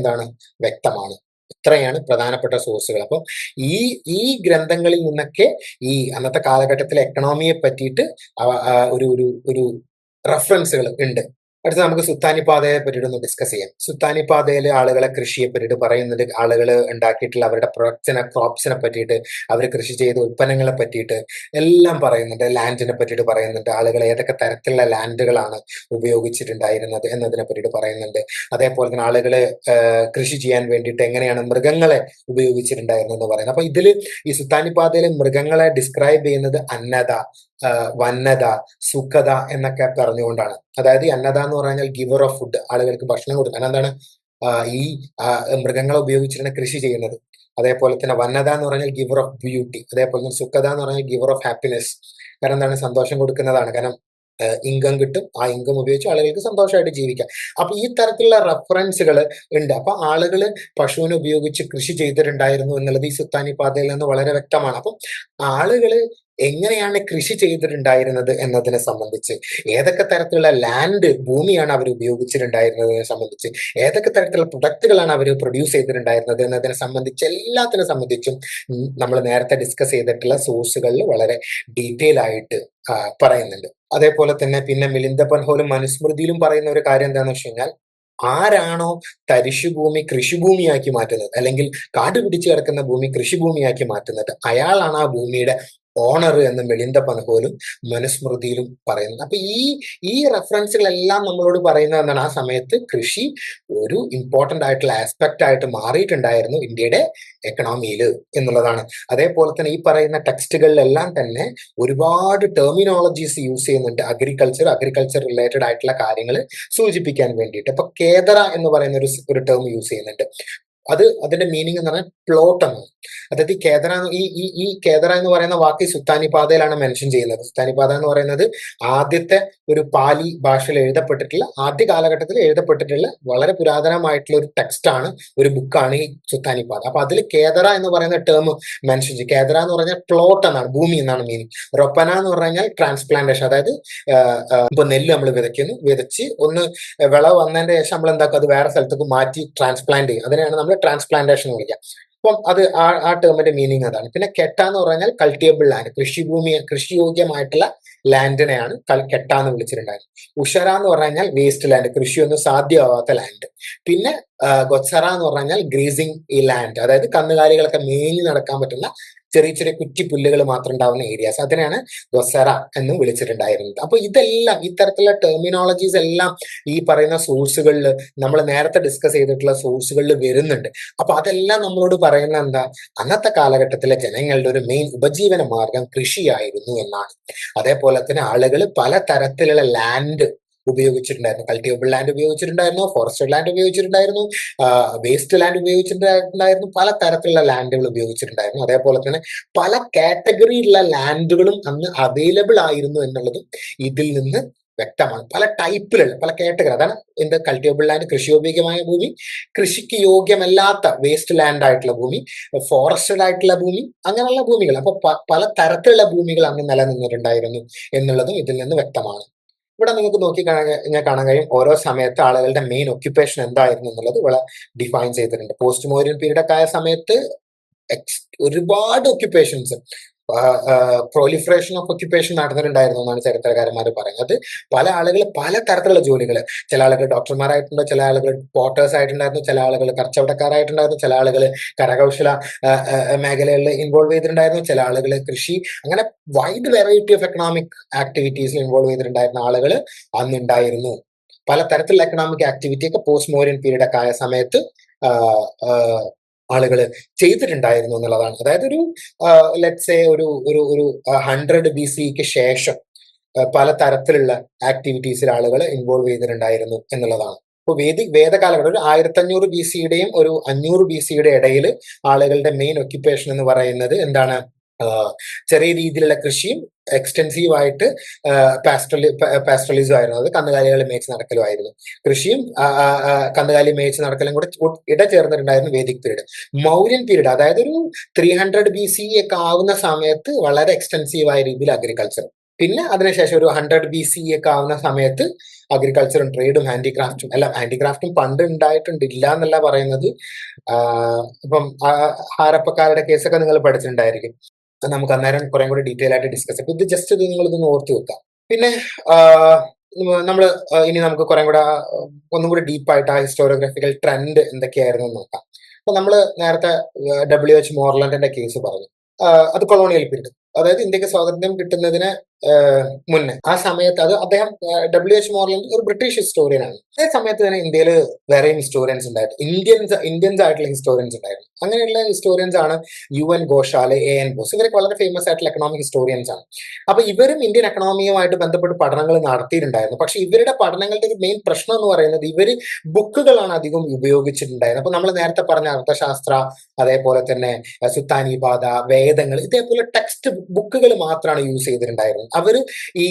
വ്യക്തമാണ്. ഇത്രയാണ് പ്രധാനപ്പെട്ട സോഴ്സുകൾ. അപ്പം ഈ ഗ്രന്ഥങ്ങളിൽ നിന്നൊക്കെ ഈ അന്നത്തെ കാലഘട്ടത്തിലെ എക്കണോമിയെ പറ്റിയിട്ട് ഒരു റെഫറൻസുകൾ ഉണ്ട്. അടുത്ത് നമുക്ക് സുൽത്താനി പാതയെ പറ്റിയിട്ട് ഒന്ന് ഡിസ്കസ് ചെയ്യാം. സുൽത്താനി പാതയിൽ ആളുകളെ കൃഷിയെ പറ്റിയിട്ട് പറയുന്നത്, ആളുകൾ ഉണ്ടാക്കിയിട്ടുള്ള അവരുടെ ക്രോപ്സിനെ പറ്റിയിട്ട്, അവർ കൃഷി ചെയ്ത ഉൽപ്പന്നങ്ങളെ പറ്റിയിട്ട് എല്ലാം പറയുന്നുണ്ട്. ലാൻഡിനെ പറ്റിയിട്ട് പറയുന്നുണ്ട്, ആളുകൾ ഏതൊക്കെ തരത്തിലുള്ള ലാൻഡുകളാണ് ഉപയോഗിച്ചിട്ടുണ്ടായിരുന്നത് എന്നതിനെ പറ്റിയിട്ട് പറയുന്നുണ്ട്. അതേപോലെ തന്നെ ആളുകൾ കൃഷി ചെയ്യാൻ വേണ്ടിയിട്ട് എങ്ങനെയാണ് മൃഗങ്ങളെ ഉപയോഗിച്ചിട്ടുണ്ടായിരുന്നത് എന്ന് പറയുന്നത്. അപ്പൊ ഇതിൽ ഈ സുൽത്താനി പാതയിലെ മൃഗങ്ങളെ ഡിസ്ക്രൈബ് ചെയ്യുന്നത് അന്നദ, വന്നത, സുഖത എന്നൊക്കെ പറഞ്ഞുകൊണ്ടാണ്. അതായത് ഈ അന്നദ എന്ന് പറഞ്ഞാൽ ഗിവർ ഓഫ് ഫുഡ്, ആളുകൾക്ക് ഭക്ഷണം കൊടുക്കാൻ. എന്താണ് ഈ മൃഗങ്ങളെ ഉപയോഗിച്ചിട്ടാണ് കൃഷി ചെയ്യുന്നത്. അതേപോലെ തന്നെ വന്നത എന്ന് പറഞ്ഞാൽ ഗിവർ ഓഫ് ബ്യൂട്ടി. അതേപോലെ തന്നെ സുഖത എന്ന് പറഞ്ഞാൽ ഗിവർ ഓഫ് ഹാപ്പിനെസ്. കാരണം എന്താണ്, സന്തോഷം കൊടുക്കുന്നതാണ്. കാരണം ഇൻകം കിട്ടും, ആ ഇൻകം ഉപയോഗിച്ച് ആളുകൾക്ക് സന്തോഷമായിട്ട് ജീവിക്കാം. അപ്പൊ ഈ തരത്തിലുള്ള റെഫറൻസുകൾ ഉണ്ട്. അപ്പൊ ആളുകൾ പശുവിനെ ഉപയോഗിച്ച് കൃഷി ചെയ്തിട്ടുണ്ടായിരുന്നു എന്നുള്ളത് ഈ സുൽത്താനി പാതയിൽ നിന്ന് വളരെ വ്യക്തമാണ്. അപ്പം ആളുകള് എങ്ങനെയാണ് കൃഷി ചെയ്തിട്ടുണ്ടായിരുന്നത് എന്നതിനെ സംബന്ധിച്ച്, ഏതൊക്കെ തരത്തിലുള്ള ഭൂമിയാണ് അവർ ഉപയോഗിച്ചിട്ടുണ്ടായിരുന്നതിനെ സംബന്ധിച്ച്, ഏതൊക്കെ തരത്തിലുള്ള പ്രൊഡക്റ്റുകളാണ് അവർ പ്രൊഡ്യൂസ് ചെയ്തിട്ടുണ്ടായിരുന്നത് എന്നതിനെ സംബന്ധിച്ച് എല്ലാത്തിനെ സംബന്ധിച്ചും നമ്മൾ നേരത്തെ ഡിസ്കസ് ചെയ്തിട്ടുള്ള സോഴ്സുകളിൽ വളരെ ഡീറ്റെയിൽ ആയിട്ട് പറയുന്നുണ്ട്. അതേപോലെ തന്നെ പിന്നെ മിലിന്ദ പൻഹോലും മനുസ്മൃതിയിലും പറയുന്ന ഒരു കാര്യം എന്താണെന്ന് വെച്ച് കഴിഞ്ഞാൽ, ആരാണോ തരിശുഭൂമി കൃഷിഭൂമിയാക്കി മാറ്റുന്നത്, അല്ലെങ്കിൽ കാട് പിടിച്ചു കിടക്കുന്ന ഭൂമി കൃഷിഭൂമിയാക്കി മാറ്റുന്നത്, അയാളാണ് ആ ഭൂമിയുടെ ഓണർ എന്ന് മിലിന്ദ പൻഹോലും മനുസ്മൃതിയിലും പറയുന്നത്. അപ്പൊ ഈ റെഫറൻസുകളെല്ലാം നമ്മളോട് പറയുന്നത് എന്താണ്, ആ സമയത്ത് കൃഷി ഒരു ഇമ്പോർട്ടന്റ് ആയിട്ടുള്ള ആസ്പെക്ട് ആയിട്ട് മാറിയിട്ടുണ്ടായിരുന്നു ഇന്ത്യയുടെ എക്കണോമിയിൽ എന്നുള്ളതാണ്. അതേപോലെ തന്നെ ഈ പറയുന്ന ടെക്സ്റ്റുകളിലെല്ലാം തന്നെ ഒരുപാട് ടെർമിനോളജീസ് യൂസ് ചെയ്യുന്നുണ്ട് അഗ്രികൾച്ചർ റിലേറ്റഡ് ആയിട്ടുള്ള കാര്യങ്ങൾ സൂചിപ്പിക്കാൻ വേണ്ടിയിട്ട്. ഇപ്പൊ കേദറ എന്ന് പറയുന്ന ഒരു ടേം യൂസ് ചെയ്യുന്നുണ്ട്. അതിന്റെ മീനിങ് എന്ന് പറഞ്ഞാൽ പ്ലോട്ട് എന്നാണ്. അതായത് ഈ കേദറ എന്ന് പറയുന്ന വാക്ക് സുൽത്താനി പാതയിലാണ് മെൻഷൻ ചെയ്യുന്നത്. സുൽത്താനി പാത എന്ന് പറയുന്നത് ആദ്യത്തെ ഒരു പാലി ഭാഷയിൽ ആദ്യ കാലഘട്ടത്തിൽ എഴുതപ്പെട്ടിട്ടുള്ള വളരെ പുരാതനമായിട്ടുള്ള ഒരു ടെക്സ്റ്റ് ആണ്, ഒരു ബുക്കാണ് ഈ സുൽത്താനി പാത. അപ്പൊ അതിൽ കേദറ എന്ന് പറയുന്ന ടേം മെൻഷൻ ചെയ്യും. കേദറ എന്ന് പറഞ്ഞാൽ പ്ലോട്ട് എന്നാണ്, ഭൂമി എന്നാണ് മീനിങ്. റൊപ്പന എന്ന് പറഞ്ഞാൽ ട്രാൻസ്പ്ലാന്റേഷൻ, അതായത് ഇപ്പൊ നെല്ല് നമ്മൾ വിതച്ച് ഒന്ന് വിളവ് വന്നതിന്റെ ശേഷം നമ്മൾ എന്താക്കും, അത് വേറെ സ്ഥലത്തേക്ക് മാറ്റി ട്രാൻസ്പ്ലാന്റ് ചെയ്യും. അതിനെയാണ് നമ്മൾ ട്രാൻസ്പ്ലാന്റേഷൻ എന്ന് വിളിക്കുക. അപ്പം അത് ആ ടേമിന്റെ മീനിങ് അതാണ്. പിന്നെ കെട്ട എന്ന് പറഞ്ഞാൽ കൾട്ടിയബിൾ ലാൻഡ്, കൃഷിയോഗ്യമായിട്ടുള്ള ലാൻഡിനെയാണ് കെട്ട എന്ന് വിളിച്ചിട്ടുണ്ടായിരുന്നത്. ഉഷര എന്ന് പറഞ്ഞാൽ വേസ്റ്റ് ലാൻഡ്, കൃഷിയൊന്നും സാധ്യമാവാത്ത ലാൻഡ്. പിന്നെ ഗൊത്സറ എന്ന് പറഞ്ഞു കഴിഞ്ഞാൽ ഗ്രീസിങ് ഈ ലാൻഡ്, അതായത് കന്നുകാലികളൊക്കെ മേഞ്ഞു നടക്കാൻ പറ്റുന്ന ചെറിയ ചെറിയ കുറ്റി പുല്ലുകൾ മാത്രം ഉണ്ടാവുന്ന ഏരിയാസ്, അതിനെയാണ് ഗൊസറ എന്ന് വിളിച്ചിട്ടുണ്ടായിരുന്നത്. അപ്പൊ ഇതെല്ലാം ഇത്തരത്തിലുള്ള ടെർമിനോളജീസ് എല്ലാം ഈ പറയുന്ന സോഴ്സുകളിൽ, നമ്മൾ നേരത്തെ ഡിസ്കസ് ചെയ്തിട്ടുള്ള സോഴ്സുകളിൽ വരുന്നുണ്ട്. അപ്പൊ അതെല്ലാം നമ്മളോട് പറയുന്ന എന്താ, അന്നത്തെ കാലഘട്ടത്തിലെ ജനങ്ങളുടെ ഒരു മെയിൻ ഉപജീവന മാർഗം കൃഷിയായിരുന്നു എന്നാണ്. അതേപോലെ തന്നെ ആളുകൾ പല തരത്തിലുള്ള ലാൻഡ് ഉപയോഗിച്ചിട്ടുണ്ടായിരുന്നു. കൾട്ടിവബിൾ ലാൻഡ് ഉപയോഗിച്ചിട്ടുണ്ടായിരുന്നു, ഫോറസ്റ്റഡ് ലാൻഡ് ഉപയോഗിച്ചിട്ടുണ്ടായിരുന്നു, വേസ്റ്റ് ലാൻഡ് ഉപയോഗിച്ചിട്ടുണ്ടായിരുന്നു, പല തരത്തിലുള്ള ലാൻഡുകൾ ഉപയോഗിച്ചിട്ടുണ്ടായിരുന്നു. അതേപോലെ തന്നെ പല കാറ്റഗറിയിലുള്ള ലാൻഡുകളും അന്ന് അവൈലബിൾ ആയിരുന്നു എന്നുള്ളതും ഇതിൽ നിന്ന് വ്യക്തമാണ്. പല ടൈപ്പിലുള്ള പല കാറ്റഗറി, അതാണ് എന്ത് കൾട്ടിവബിൾ ലാൻഡ്, കൃഷിയോഗ്യമായ ഭൂമി, കൃഷിക്ക് യോഗ്യമല്ലാത്ത വേസ്റ്റ് ലാൻഡ് ആയിട്ടുള്ള ഭൂമി, ഫോറസ്റ്റഡ് ആയിട്ടുള്ള ഭൂമി, അങ്ങനെയുള്ള ഭൂമികൾ. അപ്പൊ പല തരത്തിലുള്ള ഭൂമികൾ അന്ന് നിലനിന്നിട്ടുണ്ടായിരുന്നു എന്നുള്ളതും ഇതിൽ നിന്ന് വ്യക്തമാണ്. ഇവിടെ നിങ്ങൾക്ക് കാണാൻ കഴിയും ഓരോ സമയത്ത് ആളുകളുടെ മെയിൻ ഒക്യുപ്പേഷൻ എന്തായിരുന്നു എന്നുള്ളത് ഇവിടെ ഡിഫൈൻ ചെയ്തിട്ടുണ്ട്. പോസ്റ്റ് മോഡേൺ പീരീഡ് ഒക്കെ ആയ സമയത്ത് ഒരുപാട് ഒക്യുപ്പേഷൻസ്, പ്രൊലിഫറേഷൻ ഓഫ് ഒക്യുപ്പേഷൻ നടന്നിട്ടുണ്ടായിരുന്നു എന്നാണ് ചരിത്രകാരന്മാർ പറയുന്നത്. പല ആളുകൾ പല തരത്തിലുള്ള ജോലികൾ, ചില ആളുകൾ ഡോക്ടർമാരായിട്ടുണ്ട്, ചില ആളുകൾ പോർട്ടേഴ്സ് ആയിട്ടുണ്ടായിരുന്നു, ചില ആളുകൾ കച്ചവടക്കാരായിട്ടുണ്ടായിരുന്നു, ചില ആളുകൾ കരകൗശല മേഖലകളിൽ ഇൻവോൾവ് ചെയ്തിട്ടുണ്ടായിരുന്നു, ചില ആളുകൾ കൃഷി, അങ്ങനെ വൈഡ് വെറൈറ്റി ഓഫ് എക്കണോമിക് ആക്ടിവിറ്റീസിൽ ഇൻവോൾവ് ചെയ്തിട്ടുണ്ടായിരുന്ന ആളുകൾ അന്നുണ്ടായിരുന്നു. പല തരത്തിലുള്ള എക്കണോമിക് ആക്ടിവിറ്റി ഒക്കെ പോസ്റ്റ് മോഡേൺ പീരീഡ് ഒക്കെ ആയ സമയത്ത് ആളുകൾ ചെയ്തിട്ടുണ്ടായിരുന്നു എന്നുള്ളതാണ്. അതായത് ഒരു ലെറ്റ്സ് ഒരു ഒരു ഒരു 100 BCക്ക് ശേഷം പല തരത്തിലുള്ള ആക്ടിവിറ്റീസിൽ ആളുകൾ ഇൻവോൾവ് ചെയ്തിട്ടുണ്ടായിരുന്നു എന്നുള്ളതാണ്. ഇപ്പൊ വേദകാലഘട്ടം ഒരു 1500 BCയുടെയും ഒരു 500 BCയുടെ ഇടയിൽ ആളുകളുടെ മെയിൻ ഒക്യുപ്പേഷൻ എന്ന് പറയുന്നത് എന്താണ്, ചെറിയ രീതിയിലുള്ള കൃഷിയും എക്സ്റ്റെൻസീവ് ആയിട്ട് പാസ്റ്ററലിസം ആയിരുന്നു. അത് കന്നുകാലികളെ മേച്ച് നടക്കലുമായിരുന്നു. കൃഷിയും കന്നുകാലി മേച്ച് നടക്കലും കൂടെ ഇടചേർന്നിട്ടുണ്ടായിരുന്നു വേദിക് പീരീഡ്. മൗര്യൻ പീരീഡ്, അതായത് ഒരു 300 BC ഒക്കെ ആവുന്ന സമയത്ത് വളരെ എക്സ്റ്റെൻസീവ് ആയ രീതിയിൽ അഗ്രികൾച്ചർ. പിന്നെ അതിനുശേഷം ഒരു 100 BC ഒക്കെ ആവുന്ന സമയത്ത് അഗ്രികൾച്ചറും ട്രേഡും ഹാൻഡിക്രാഫ്റ്റും എല്ലാം, ഹാൻഡിക്രാഫ്റ്റും പണ്ട് ഉണ്ടായിട്ടുണ്ട്, ഇല്ല എന്നല്ല പറയുന്നത്. ഇപ്പം ഹാരപ്പക്കാരുടെ കേസൊക്കെ നിങ്ങൾ പഠിച്ചിട്ടുണ്ടായിരിക്കും. നമുക്ക് അന്നേരം കുറെ കൂടി ഡീറ്റെയിൽ ആയിട്ട് ഡിസ്കസ് ചെയ്യാം. ഇത് ജസ്റ്റ് നിങ്ങൾ ഇതൊന്ന് ഓർത്ത് വെക്കാം. പിന്നെ നമ്മൾ ഇനി നമുക്ക് കുറെ കൂടെ ഒന്നും കൂടി ഡീപ്പായിട്ട് ആ ഹിസ്റ്റോറിയോഗ്രാഫിക്കൽ ട്രെൻഡ് എന്തൊക്കെയായിരുന്നു എന്ന് നോക്കാം. അപ്പൊ നമ്മൾ നേരത്തെ WH മോർലൻഡിന്റെ കേസ് പറഞ്ഞു. അത് കൊളോണിയൽ പീരീഡ്, അതായത് ഇന്ത്യക്ക് സ്വാതന്ത്ര്യം കിട്ടുന്നതിന് മുന്നേ, ആ സമയത്ത് അത് അദ്ദേഹം WH മോർലൻഡ് ഒരു ബ്രിട്ടീഷ് ഹിസ്റ്റോറിയനാണ്. അതേ സമയത്ത് തന്നെ ഇന്ത്യയിൽ വേറെയും ഹിസ്റ്റോറിയൻസ് ഉണ്ടായിരുന്നു, ഇന്ത്യൻസ് ആയിട്ടുള്ള ഹിസ്റ്റോറിയൻസ് ഉണ്ടായിരുന്നു. അങ്ങനെയുള്ള ഹിസ്റ്റോറിയൻസ് ആണ് UN ഘോഷാല്, AN ബോസ്, ഇവരൊക്കെ വളരെ ഫേമസ് ആയിട്ടുള്ള എക്കണോമിക് ഹിസ്റ്റോറിയൻസ് ആണ്. അപ്പൊ ഇവരും ഇന്ത്യൻ എക്കണോമിയുമായിട്ട് ബന്ധപ്പെട്ട് പഠനങ്ങൾ നടത്തിയിട്ടുണ്ടായിരുന്നു. പക്ഷെ ഇവരുടെ പഠനങ്ങളുടെ ഒരു മെയിൻ പ്രശ്നം എന്ന് പറയുന്നത് ഇവര് ബുക്കുകളാണ് അധികം ഉപയോഗിച്ചിട്ടുണ്ടായിരുന്നത്. അപ്പൊ നമ്മൾ നേരത്തെ പറഞ്ഞ അർത്ഥശാസ്ത്ര, അതേപോലെ തന്നെ സുത്താനി ബാധ, വേദങ്ങൾ, ഇതേപോലെ ടെക്സ്റ്റ് ബുക്കുകൾ മാത്രമാണ് യൂസ് ചെയ്തിട്ടുണ്ടായിരുന്നത്. അവര് ഈ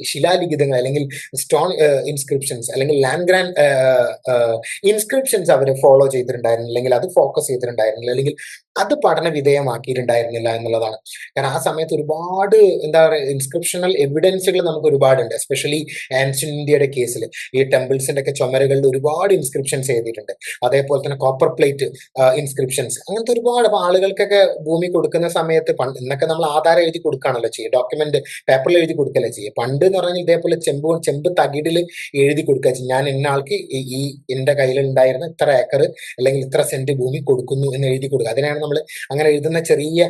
ശിലാലിഖിതങ്ങൾ അല്ലെങ്കിൽ സ്റ്റോൺ ഇൻസ്ക്രിപ്ഷൻസ് അല്ലെങ്കിൽ ലാൻഡ് ഗ്രാൻഡ് ഇൻസ്ക്രിപ്ഷൻസ് അവർ ഫോളോ ചെയ്തിട്ടുണ്ടായിരുന്നില്ല, അല്ലെങ്കിൽ അത് ഫോക്കസ് ചെയ്തിട്ടുണ്ടായിരുന്നില്ല, അല്ലെങ്കിൽ അത് പഠന വിധേയമാക്കിയിട്ടുണ്ടായിരുന്നില്ല എന്നുള്ളതാണ്. കാരണം ആ സമയത്ത് ഒരുപാട് എന്താ പറയുക ഇൻസ്ക്രിപ്ഷണൽ എവിഡൻസുകൾ നമുക്ക് ഒരുപാടുണ്ട്. എസ്പെഷ്യലി ആൻഷ്യൻ ഇന്ത്യയുടെ കേസിൽ ഈ ടെമ്പിൾസിന്റെ ഒക്കെ ചുമരുകളിൽ ഒരുപാട് ഇൻസ്ക്രിപ്ഷൻസ് എഴുതിയിട്ടുണ്ട്. അതേപോലെ തന്നെ കോപ്പർ പ്ലേറ്റ് ഇൻസ്ക്രിപ്ഷൻസ്, അങ്ങനത്തെ ഒരുപാട്. അപ്പൊ ആളുകൾക്കൊക്കെ ഭൂമി കൊടുക്കുന്ന സമയത്ത് ഇന്നൊക്കെ നമ്മൾ ആധാരം എഴുതി കൊടുക്കുകയാണല്ലോ ചെയ്യുക, ഡോക്യുമെന്റ് പേപ്പറിൽ എഴുതി കൊടുക്കല്ലേ ചെയ്യുക. പണ്ട് എന്ന് പറഞ്ഞാൽ ഇതേപോലെ ചെമ്പ് തകിടിൽ എഴുതി കൊടുക്കുക ചെയ്യും. ഞാൻ ഇന്ന ആൾക്ക് ഈ എന്റെ കയ്യിൽ ഉണ്ടായിരുന്ന ഇത്ര ഏക്കർ അല്ലെങ്കിൽ ഇത്ര സെന്റ് ഭൂമി കൊടുക്കുന്നു എന്ന് എഴുതി കൊടുക്കുക. അതിനാണ് നമ്മൾ അങ്ങനെ എഴുതുന്ന ചെറിയ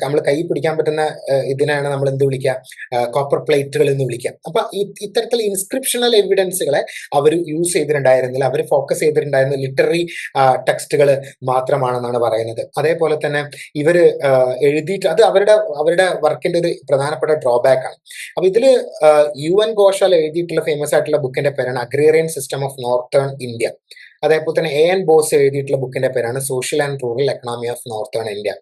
നമ്മൾ കൈ പിടിക്കാൻ പറ്റുന്ന ഇതിനാണ് നമ്മൾ എന്ത് വിളിക്കുക, കോപ്പർ പ്ലേറ്റുകൾ എന്ന് വിളിക്കുക. അപ്പൊ ഇത്തരത്തിൽ ഇൻസ്ക്രിപ്ഷണൽ എവിഡൻസുകളെ അവർ യൂസ് ചെയ്തിട്ടുണ്ടായിരുന്നില്ല. അവർ ഫോക്കസ് ചെയ്തിട്ടുണ്ടായിരുന്ന ലിറ്റററി ടെക്സ്റ്റുകൾ മാത്രമാണെന്നാണ് പറയുന്നത്. അതേപോലെ തന്നെ ഇവര് എഴുതിയിട്ട് അത് അവരുടെ വർക്കിന്റെ ഒരു പ്രധാനപ്പെട്ട ഡ്രോബാക്ക് ആണ്. അപ്പൊ ഇതില് UN ഘോഷാൽ എഴുതിയിട്ടുള്ള ഫേമസ് ആയിട്ടുള്ള ബുക്കിന്റെ പേരാണ് agrarian system of northern India. അതേപോലെ തന്നെ AN ബോസ് എഴുതിയിട്ടുള്ള ബുക്കിന്റെ പേരാണ് social and rural economy of northern India.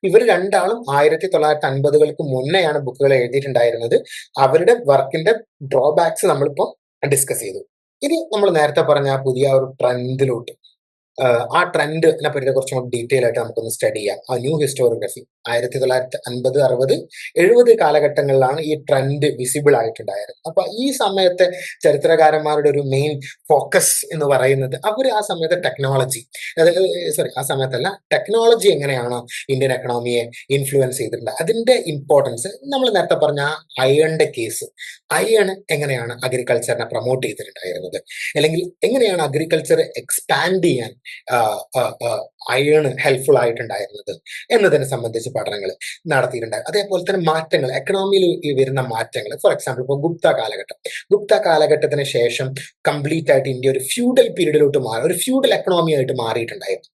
ഇവർ രണ്ടാളും 1950-കൾക്ക് മുന്നെയാണ് ബുക്കുകൾ എഴുതിയിട്ടുണ്ടായിരുന്നത്. അവരുടെ വർക്കിന്റെ ഡ്രോബാക്സ് നമ്മളിപ്പോ ഡിസ്കസ് ചെയ്തു. ഇനി നമ്മൾ നേരത്തെ പറഞ്ഞ പുതിയ ഒരു ട്രെൻഡിലോട്ട് ആ ട്രെൻഡിനെ പറ്റി കുറച്ചും കൂടി ഡീറ്റെയിൽ ആയിട്ട് നമുക്കൊന്ന് സ്റ്റഡി ചെയ്യാം. ആ ന്യൂ ഹിസ്റ്റോറിയോഗ്രഫി 1950, 60, 70 കാലഘട്ടങ്ങളിലാണ് ഈ ട്രെൻഡ് വിസിബിൾ ആയിട്ടുണ്ടായിരുന്നത്. അപ്പൊ ഈ സമയത്തെ ചരിത്രകാരന്മാരുടെ ഒരു മെയിൻ ഫോക്കസ് എന്ന് പറയുന്നത് അവർ ആ സമയത്തെ ടെക്നോളജി, ആ സമയത്തല്ല, ടെക്നോളജി എങ്ങനെയാണോ ഇന്ത്യൻ എക്കണോമിയെ ഇൻഫ്ലുവൻസ് ചെയ്തിട്ടുണ്ട് അതിന്റെ ഇമ്പോർട്ടൻസ്. നമ്മൾ നേരത്തെ പറഞ്ഞ അയണിന്റെ കേസ്, അയൺ എങ്ങനെയാണ് അഗ്രികൾച്ചറിനെ പ്രൊമോട്ട് ചെയ്തിട്ടുണ്ടായിരുന്നത്, അല്ലെങ്കിൽ എങ്ങനെയാണ് അഗ്രികൾച്ചർ എക്സ്പാൻഡ് ചെയ്യാൻ അയൺ ഹെൽപ്ഫുൾ ആയിട്ടുണ്ടായിരുന്നത് എന്നതിനെ സംബന്ധിച്ച് പഠനങ്ങൾ നടത്തിയിട്ടുണ്ടായിരുന്നു. അതേപോലെ തന്നെ മാറ്റങ്ങൾ, എക്കണോമിയിൽ വരുന്ന മാറ്റങ്ങൾ. ഫോർ എക്സാമ്പിൾ, ഇപ്പോൾ ഗുപ്ത കാലഘട്ടത്തിന് ശേഷം കംപ്ലീറ്റ് ആയിട്ട് ഇന്ത്യ ഒരു ഫ്യൂഡൽ പീരീഡിലോട്ട് മാറി, ഒരു ഫ്യൂഡൽ എക്കണോമി ആയിട്ട് മാറിയിട്ടുണ്ടായിരുന്നു.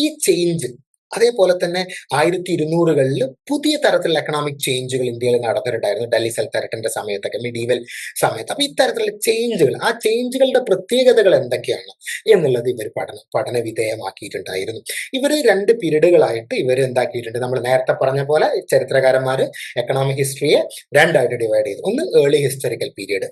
ഈ ചേഞ്ച്, അതേപോലെ തന്നെ 1200-കളിൽ പുതിയ തരത്തിലുള്ള എക്കണോമിക് ചേഞ്ചുകൾ ഇന്ത്യയിൽ നടന്നിട്ടുണ്ടായിരുന്നു, ഡൽഹി സൽത്തനത്തിന്റെ സമയത്തൊക്കെ, മിഡീവൽ സമയത്ത്. അപ്പൊ ഇത്തരത്തിലുള്ള ചേഞ്ചുകൾ, ആ ചേഞ്ചുകളുടെ പ്രത്യേകതകൾ എന്തൊക്കെയാണ് എന്നുള്ളത് ഇവർ പഠന വിധേയമാക്കിയിട്ടുണ്ടായിരുന്നു. ഇവർ 2 പീരീഡുകളായിട്ട് ഇവർ എന്താക്കിയിട്ടുണ്ട്, നമ്മൾ നേരത്തെ പറഞ്ഞ പോലെ ചരിത്രകാരന്മാർ എക്കണോമിക് ഹിസ്റ്ററിയെ 2 ആയിട്ട് ഡിവൈഡ് ചെയ്തു. ഒന്ന് early historical period,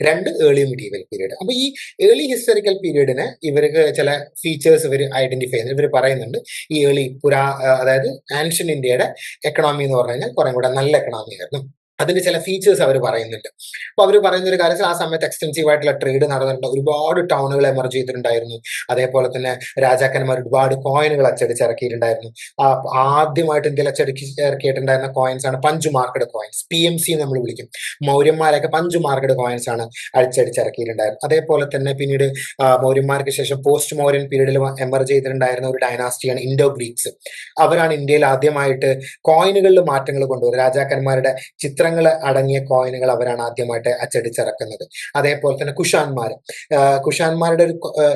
2 early medieval period. അപ്പൊ ഈ ഏർലി ഹിസ്റ്ററിക്കൽ പീരീഡിന് ഇവർക്ക് ചില ഫീച്ചേഴ്സ് ഇവർ ഐഡന്റിഫൈ ചെയ്യുന്നത്, ഇവർ പറയുന്നുണ്ട് ഈ അതായത് ആൻഷ്യൻ ഇന്ത്യയുടെ എക്കണോമി എന്ന് പറഞ്ഞു കഴിഞ്ഞാൽ കുറെ കൂടെ നല്ല എക്കണോമി ആയിരുന്നു. അതിന്റെ ചില ഫീച്ചേഴ്സ് അവർ പറയുന്നുണ്ട്. അപ്പൊ അവർ പറയുന്ന ഒരു കാര്യം, ആ സമയത്ത് എക്സ്റ്റെൻസീവ് ആയിട്ടുള്ള ട്രേഡ് നടന്നിട്ടുണ്ട്, ഒരുപാട് ടൗണുകൾ എമർജ് ചെയ്തിട്ടുണ്ടായിരുന്നു. അതേപോലെ തന്നെ രാജാക്കന്മാർ ഒരുപാട് കോയിനുകൾ അച്ചടിച്ചിറക്കിയിട്ടുണ്ടായിരുന്നു. ആദ്യമായിട്ട് ഇന്ത്യയിൽ ഇറക്കിയിട്ടുണ്ടായിരുന്ന കോയിൻസ് ആണ് പഞ്ച് മാർക്കഡ് കോയിൻസ്, PMC നമ്മൾ വിളിക്കും. മൗര്യന്മാരൊക്കെ പഞ്ച് മാർക്കഡ് കോയിൻസ് ആണ് അടിച്ചടിച്ചിറക്കിയിട്ടുണ്ടായിരുന്നത്. അതേപോലെ തന്നെ പിന്നീട് മൗര്യന്മാർക്ക് ശേഷം പോസ്റ്റ് മൗര്യൻ പീരീഡിൽ എമർജ് ചെയ്തിട്ടുണ്ടായിരുന്ന ഒരു ഡൈനാസ്റ്റിയാണ് ഇൻഡോ ഗ്രീക്സ്. അവരാണ് ഇന്ത്യയിൽ ആദ്യമായിട്ട് കോയിനുകളിൽ മാറ്റങ്ങൾ കൊണ്ടുവരുന്നത്. രാജാക്കന്മാരുടെ ചിത്രങ്ങൾ അടങ്ങിയ കോയിനുകൾ അവരാണ് ആദ്യമായിട്ട് അച്ചടിച്ചിറക്കുന്നത്. അതേപോലെ തന്നെ കുഷാന്മാരുടെ ഒരു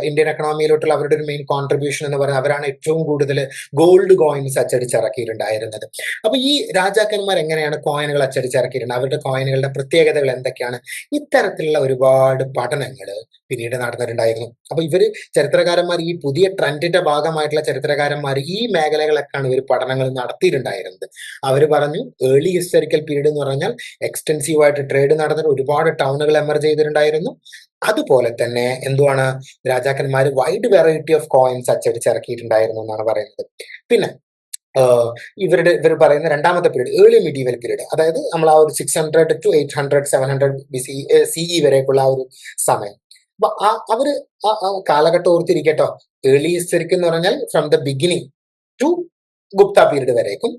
ഇന്ത്യൻ എക്കണോമിയിലോട്ടുള്ള അവരുടെ ഒരു മെയിൻ കോൺട്രിബ്യൂഷൻ എന്ന് പറയുന്നത് അവരാണ് ഏറ്റവും കൂടുതൽ ഗോൾഡ് കോയിൻസ് അച്ചടിച്ചിറക്കിയിട്ടുണ്ടായിരുന്നത്. അപ്പൊ ഈ രാജാക്കന്മാർ എങ്ങനെയാണ് കോയിനുകൾ അച്ചടിച്ചിറക്കിയിട്ടുണ്ട്, അവരുടെ കോയിനുകളുടെ പ്രത്യേകതകൾ എന്തൊക്കെയാണ്, ഇത്തരത്തിലുള്ള ഒരുപാട് പഠനങ്ങൾ പിന്നീട് നടന്നിട്ടുണ്ടായിരുന്നു. അപ്പൊ ഇവര് ചരിത്രകാരന്മാർ, ഈ പുതിയ ട്രെൻഡിന്റെ ഭാഗമായിട്ടുള്ള ചരിത്രകാരന്മാർ ഈ മേഖലകളൊക്കെയാണ് ഇവർ പഠനങ്ങൾ നടത്തിയിട്ടുണ്ടായിരുന്നത്. അവർ പറഞ്ഞു ഏർലി ഹിസ്റ്റോറിക്കൽ പീരീഡ് എന്ന് പറഞ്ഞാൽ എക്സ്റ്റെൻസീവ് ആയിട്ട് ട്രേഡ് നടന്നിട്ട് ഒരുപാട് ടൗണുകൾ എമർജ് ചെയ്തിട്ടുണ്ടായിരുന്നു. അതുപോലെ തന്നെ എന്തുവാണ്, രാജാക്കന്മാർ വൈഡ് വെറൈറ്റി ഓഫ് കോയിൻസ് അച്ചടിച്ചിറക്കിയിട്ടുണ്ടായിരുന്നു എന്നാണ് പറയുന്നത്. പിന്നെ ഇവർ പറയുന്ന രണ്ടാമത്തെ പീരീഡ് ഏർലി മിഡീവൽ പീരീഡ്, അതായത് നമ്മൾ ആ ഒരു 600 to 800, 700 CE വരെയൊക്കെയുള്ള ആ ഒരു സമയം. അപ്പൊ അവര് കാലഘട്ടം ഓർത്തിരിക്കട്ടോ. ഏർലി ഹിസ്റ്ററിക് എന്ന് പറഞ്ഞാൽ from the beginning to Gupta period വരേക്കും.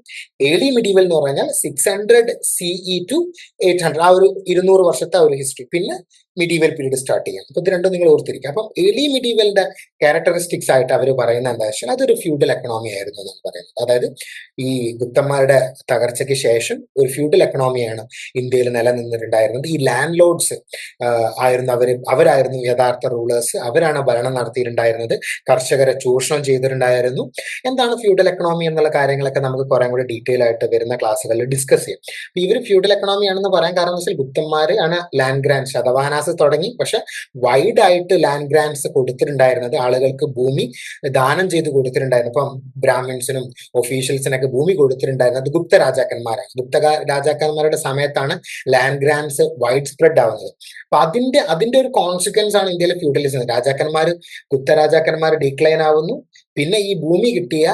ഏർലി മിഡീവൽ എന്ന് പറഞ്ഞാൽ 600 CE to 800, ആ ഒരു 200 വർഷത്തെ ഒരു ഹിസ്റ്ററി. പിന്നെ മിഡീവൽ പീരീഡ് സ്റ്റാർട്ട് ചെയ്യാം. അപ്പൊ ഇത് രണ്ടും നിങ്ങൾ ഓർത്തിരിക്കുക. അപ്പം ഏർലി മിഡീവലിന്റെ ക്യാരക്ടറിസ്റ്റിക്സ് ആയിട്ട് അവർ പറയുന്ന എന്താ വെച്ചാൽ അതൊരു ഫ്യൂഡൽ എക്കണോമി ആയിരുന്നു എന്നാണ് പറയുന്നത്. അതായത് ഈ ഗുപ്തന്മാരുടെ തകർച്ചയ്ക്ക് ശേഷം ഒരു ഫ്യൂഡൽ എക്കണോമിയാണ് ഇന്ത്യയിൽ നിലനിന്നിട്ടുണ്ടായിരുന്നത്. ഈ ലാൻഡ് ലോഡ്സ് ആയിരുന്നു അവരായിരുന്നു യഥാർത്ഥ റൂളേഴ്സ്, അവരാണ് ഭരണം നടത്തിയിട്ടുണ്ടായിരുന്നത്, കർഷകരെ ചൂഷണം ചെയ്തിട്ടുണ്ടായിരുന്നു. എന്താണ് ഫ്യൂഡൽ എക്കണോമി എന്നുള്ള കാര്യങ്ങളൊക്കെ നമുക്ക് കുറെ കൂടി ഡീറ്റെയിൽ ആയിട്ട് വരുന്ന ക്ലാസ്സുകളിൽ ഡിസ്കസ് ചെയ്യാം. ഇവർ ഫ്യൂഡൽ എക്കണോമി ആണെന്ന് പറയാൻ കാരണം വെച്ചാൽ ഗുപ്തന്മാർ ആണ് ലാൻഡ് ഗ്രാൻഡ്സ്, ശതവാനാസ് തുടങ്ങി, പക്ഷെ വൈഡ് ആയിട്ട് ലാൻഡ് ഗ്രാൻഡ്സ് കൊടുത്തിട്ടുണ്ടായിരുന്നത്, ആളുകൾക്ക് ഭൂമി ദാനം ചെയ്ത് കൊടുത്തിട്ടുണ്ടായിരുന്നു. ഇപ്പം ബ്രാഹ്മിൻസിനും ഒഫീഷ്യൽസിനൊക്കെ ഭൂമി കൊടുത്തിട്ടുണ്ടായിരുന്നത് ഗുപ്ത രാജാക്കന്മാരാണ്. രാജാക്കന്മാരുടെ സമയത്താണ് ലാൻഡ് ഗ്രാൻഡ്സ് വൈഡ് സ്പ്രെഡ് ആവുന്നത്. അപ്പൊ അതിന്റെ ഒരു കോൺസിക്വൻസ് ആണ് ഇന്ത്യയിലെ ഫ്യൂഡലിസം. ഗുപ്ത രാജാക്കന്മാർ ഡിക്ലൈൻ ആവുന്നു. പിന്നെ ഈ ഭൂമി കിട്ടിയ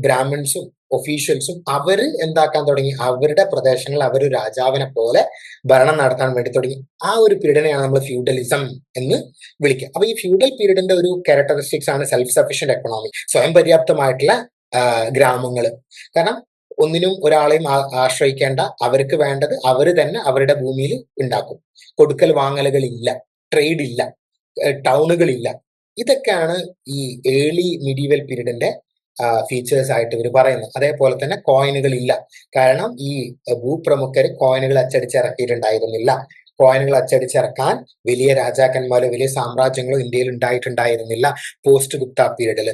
ബ്രാഹ്മിൻസും ഒഫീഷ്യൽസും അവര് എന്താക്കാൻ തുടങ്ങി, അവരുടെ പ്രദേശങ്ങൾ അവർ രാജാവിനെ പോലെ ഭരണം നടത്താൻ വേണ്ടി തുടങ്ങി. ആ ഒരു പീരീഡിനെയാണ് നമ്മൾ ഫ്യൂഡലിസം എന്ന് വിളിക്കുക. അപ്പൊ ഈ ഫ്യൂഡൽ പീരീഡിന്റെ ഒരു ക്യാരക്ടറിസ്റ്റിക്സ് ആണ് സെൽഫ് സഫിഷ്യന്റ് എക്കണോമി, സ്വയം പര്യാപ്തമായിട്ടുള്ള ഗ്രാമങ്ങൾ. കാരണം ഒന്നിനും ഒരാളെയും ആശ്രയിക്കേണ്ട, അവർക്ക് വേണ്ടത് അവർ തന്നെ അവരുടെ ഭൂമിയിൽ ഉണ്ടാക്കും. കൊടുക്കൽ വാങ്ങലുകളില്ല, ട്രേഡ് ഇല്ല, ടൗണുകളില്ല. ഇതൊക്കെയാണ് ഈ ഏർലി മിഡീവൽ പീരീഡിന്റെ ഫീച്ചേഴ്സ് ആയിട്ട് ഇവർ പറയുന്നത്. അതേപോലെ തന്നെ കോയിനുകൾ ഇല്ല, കാരണം ഈ ഭൂപ്രമുഖർ കോയിനുകൾ അച്ചടിച്ചിറക്കിയിട്ടുണ്ടായിരുന്നില്ല. കോയിനുകൾ അച്ചടിച്ചിറക്കാൻ വലിയ രാജാക്കന്മാരോ വലിയ സാമ്രാജ്യങ്ങളോ ഇന്ത്യയിൽ ഉണ്ടായിട്ടുണ്ടായിരുന്നില്ല പോസ്റ്റ് ഗുപ്ത പീരീഡിൽ.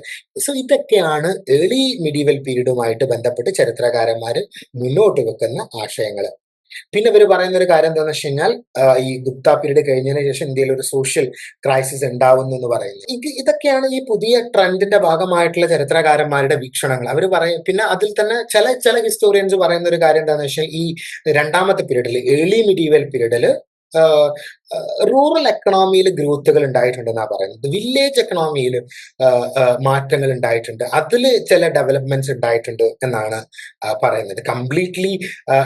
സോ ഇതൊക്കെയാണ് ഏർലി മിഡീവൽ പീരീഡുമായിട്ട് ബന്ധപ്പെട്ട് ചരിത്രകാരന്മാർ മുന്നോട്ട് വെക്കുന്ന ആശയങ്ങൾ. പിന്നെ ഇവർ പറയുന്ന ഒരു കാര്യം എന്താണെന്ന് വെച്ച് കഴിഞ്ഞാൽ ഈ ഗുപ്ത പീരീഡ് കഴിഞ്ഞതിന് ശേഷം ഇന്ത്യയിൽ ഒരു സോഷ്യൽ ക്രൈസിസ് ഉണ്ടാവുന്നു എന്ന് പറയുന്നത്. ഇതൊക്കെയാണ് ഈ പുതിയ ട്രെൻഡിന്റെ ഭാഗമായിട്ടുള്ള ചരിത്രകാരന്മാരുടെ വീക്ഷണങ്ങൾ. അവർ പറയും. പിന്നെ അതിൽ തന്നെ ചില ഹിസ്റ്റോറിയൻസ് പറയുന്ന ഒരു കാര്യം എന്താണെന്ന് വെച്ചാൽ ഈ രണ്ടാമത്തെ പീരീഡിൽ ഏർലി മിഡീവൽ പീരീഡിൽ റൂറൽ എക്കണോമിയിൽ ഗ്രോത്തുകൾ ഉണ്ടായിട്ടുണ്ടെന്നാണ് പറയുന്നത്. വില്ലേജ് എക്കണോമിയിൽ മാറ്റങ്ങൾ ഉണ്ടായിട്ടുണ്ട്, അതിൽ ചില ഡെവലപ്മെന്റ്സ് ഉണ്ടായിട്ടുണ്ട് എന്നാണ് പറയുന്നത്. കംപ്ലീറ്റ്ലി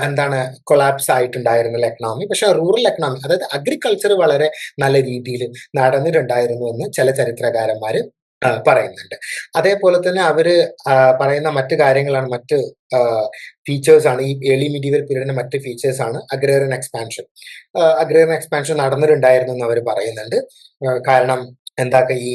എന്താണ് കൊളാപ്സ് ആയിട്ടുണ്ടായിരുന്നില്ല എക്കണോമി, പക്ഷെ റൂറൽ എക്കണോമി അതായത് അഗ്രികൾച്ചർ വളരെ നല്ല രീതിയിൽ നടന്നിട്ടുണ്ടായിരുന്നു എന്ന് ചില ചരിത്രകാരന്മാർ പറയുന്നുണ്ട്. അതേപോലെ തന്നെ അവര് പറയുന്ന മറ്റു കാര്യങ്ങളാണ്, മറ്റ് ഫീച്ചേഴ്സ് ആണ്, ഈ ഏർലി മിഡീവൽ പീരീഡിന്റെ മറ്റ് ഫീച്ചേഴ്സ് ആണ് അഗ്രേറിയൻ എക്സ്പാൻഷൻ. അഗ്രേറിയൻ എക്സ്പാൻഷൻ നടന്നിട്ടുണ്ടായിരുന്നു എന്ന് അവർ പറയുന്നുണ്ട്. കാരണം എന്താക്ക ഈ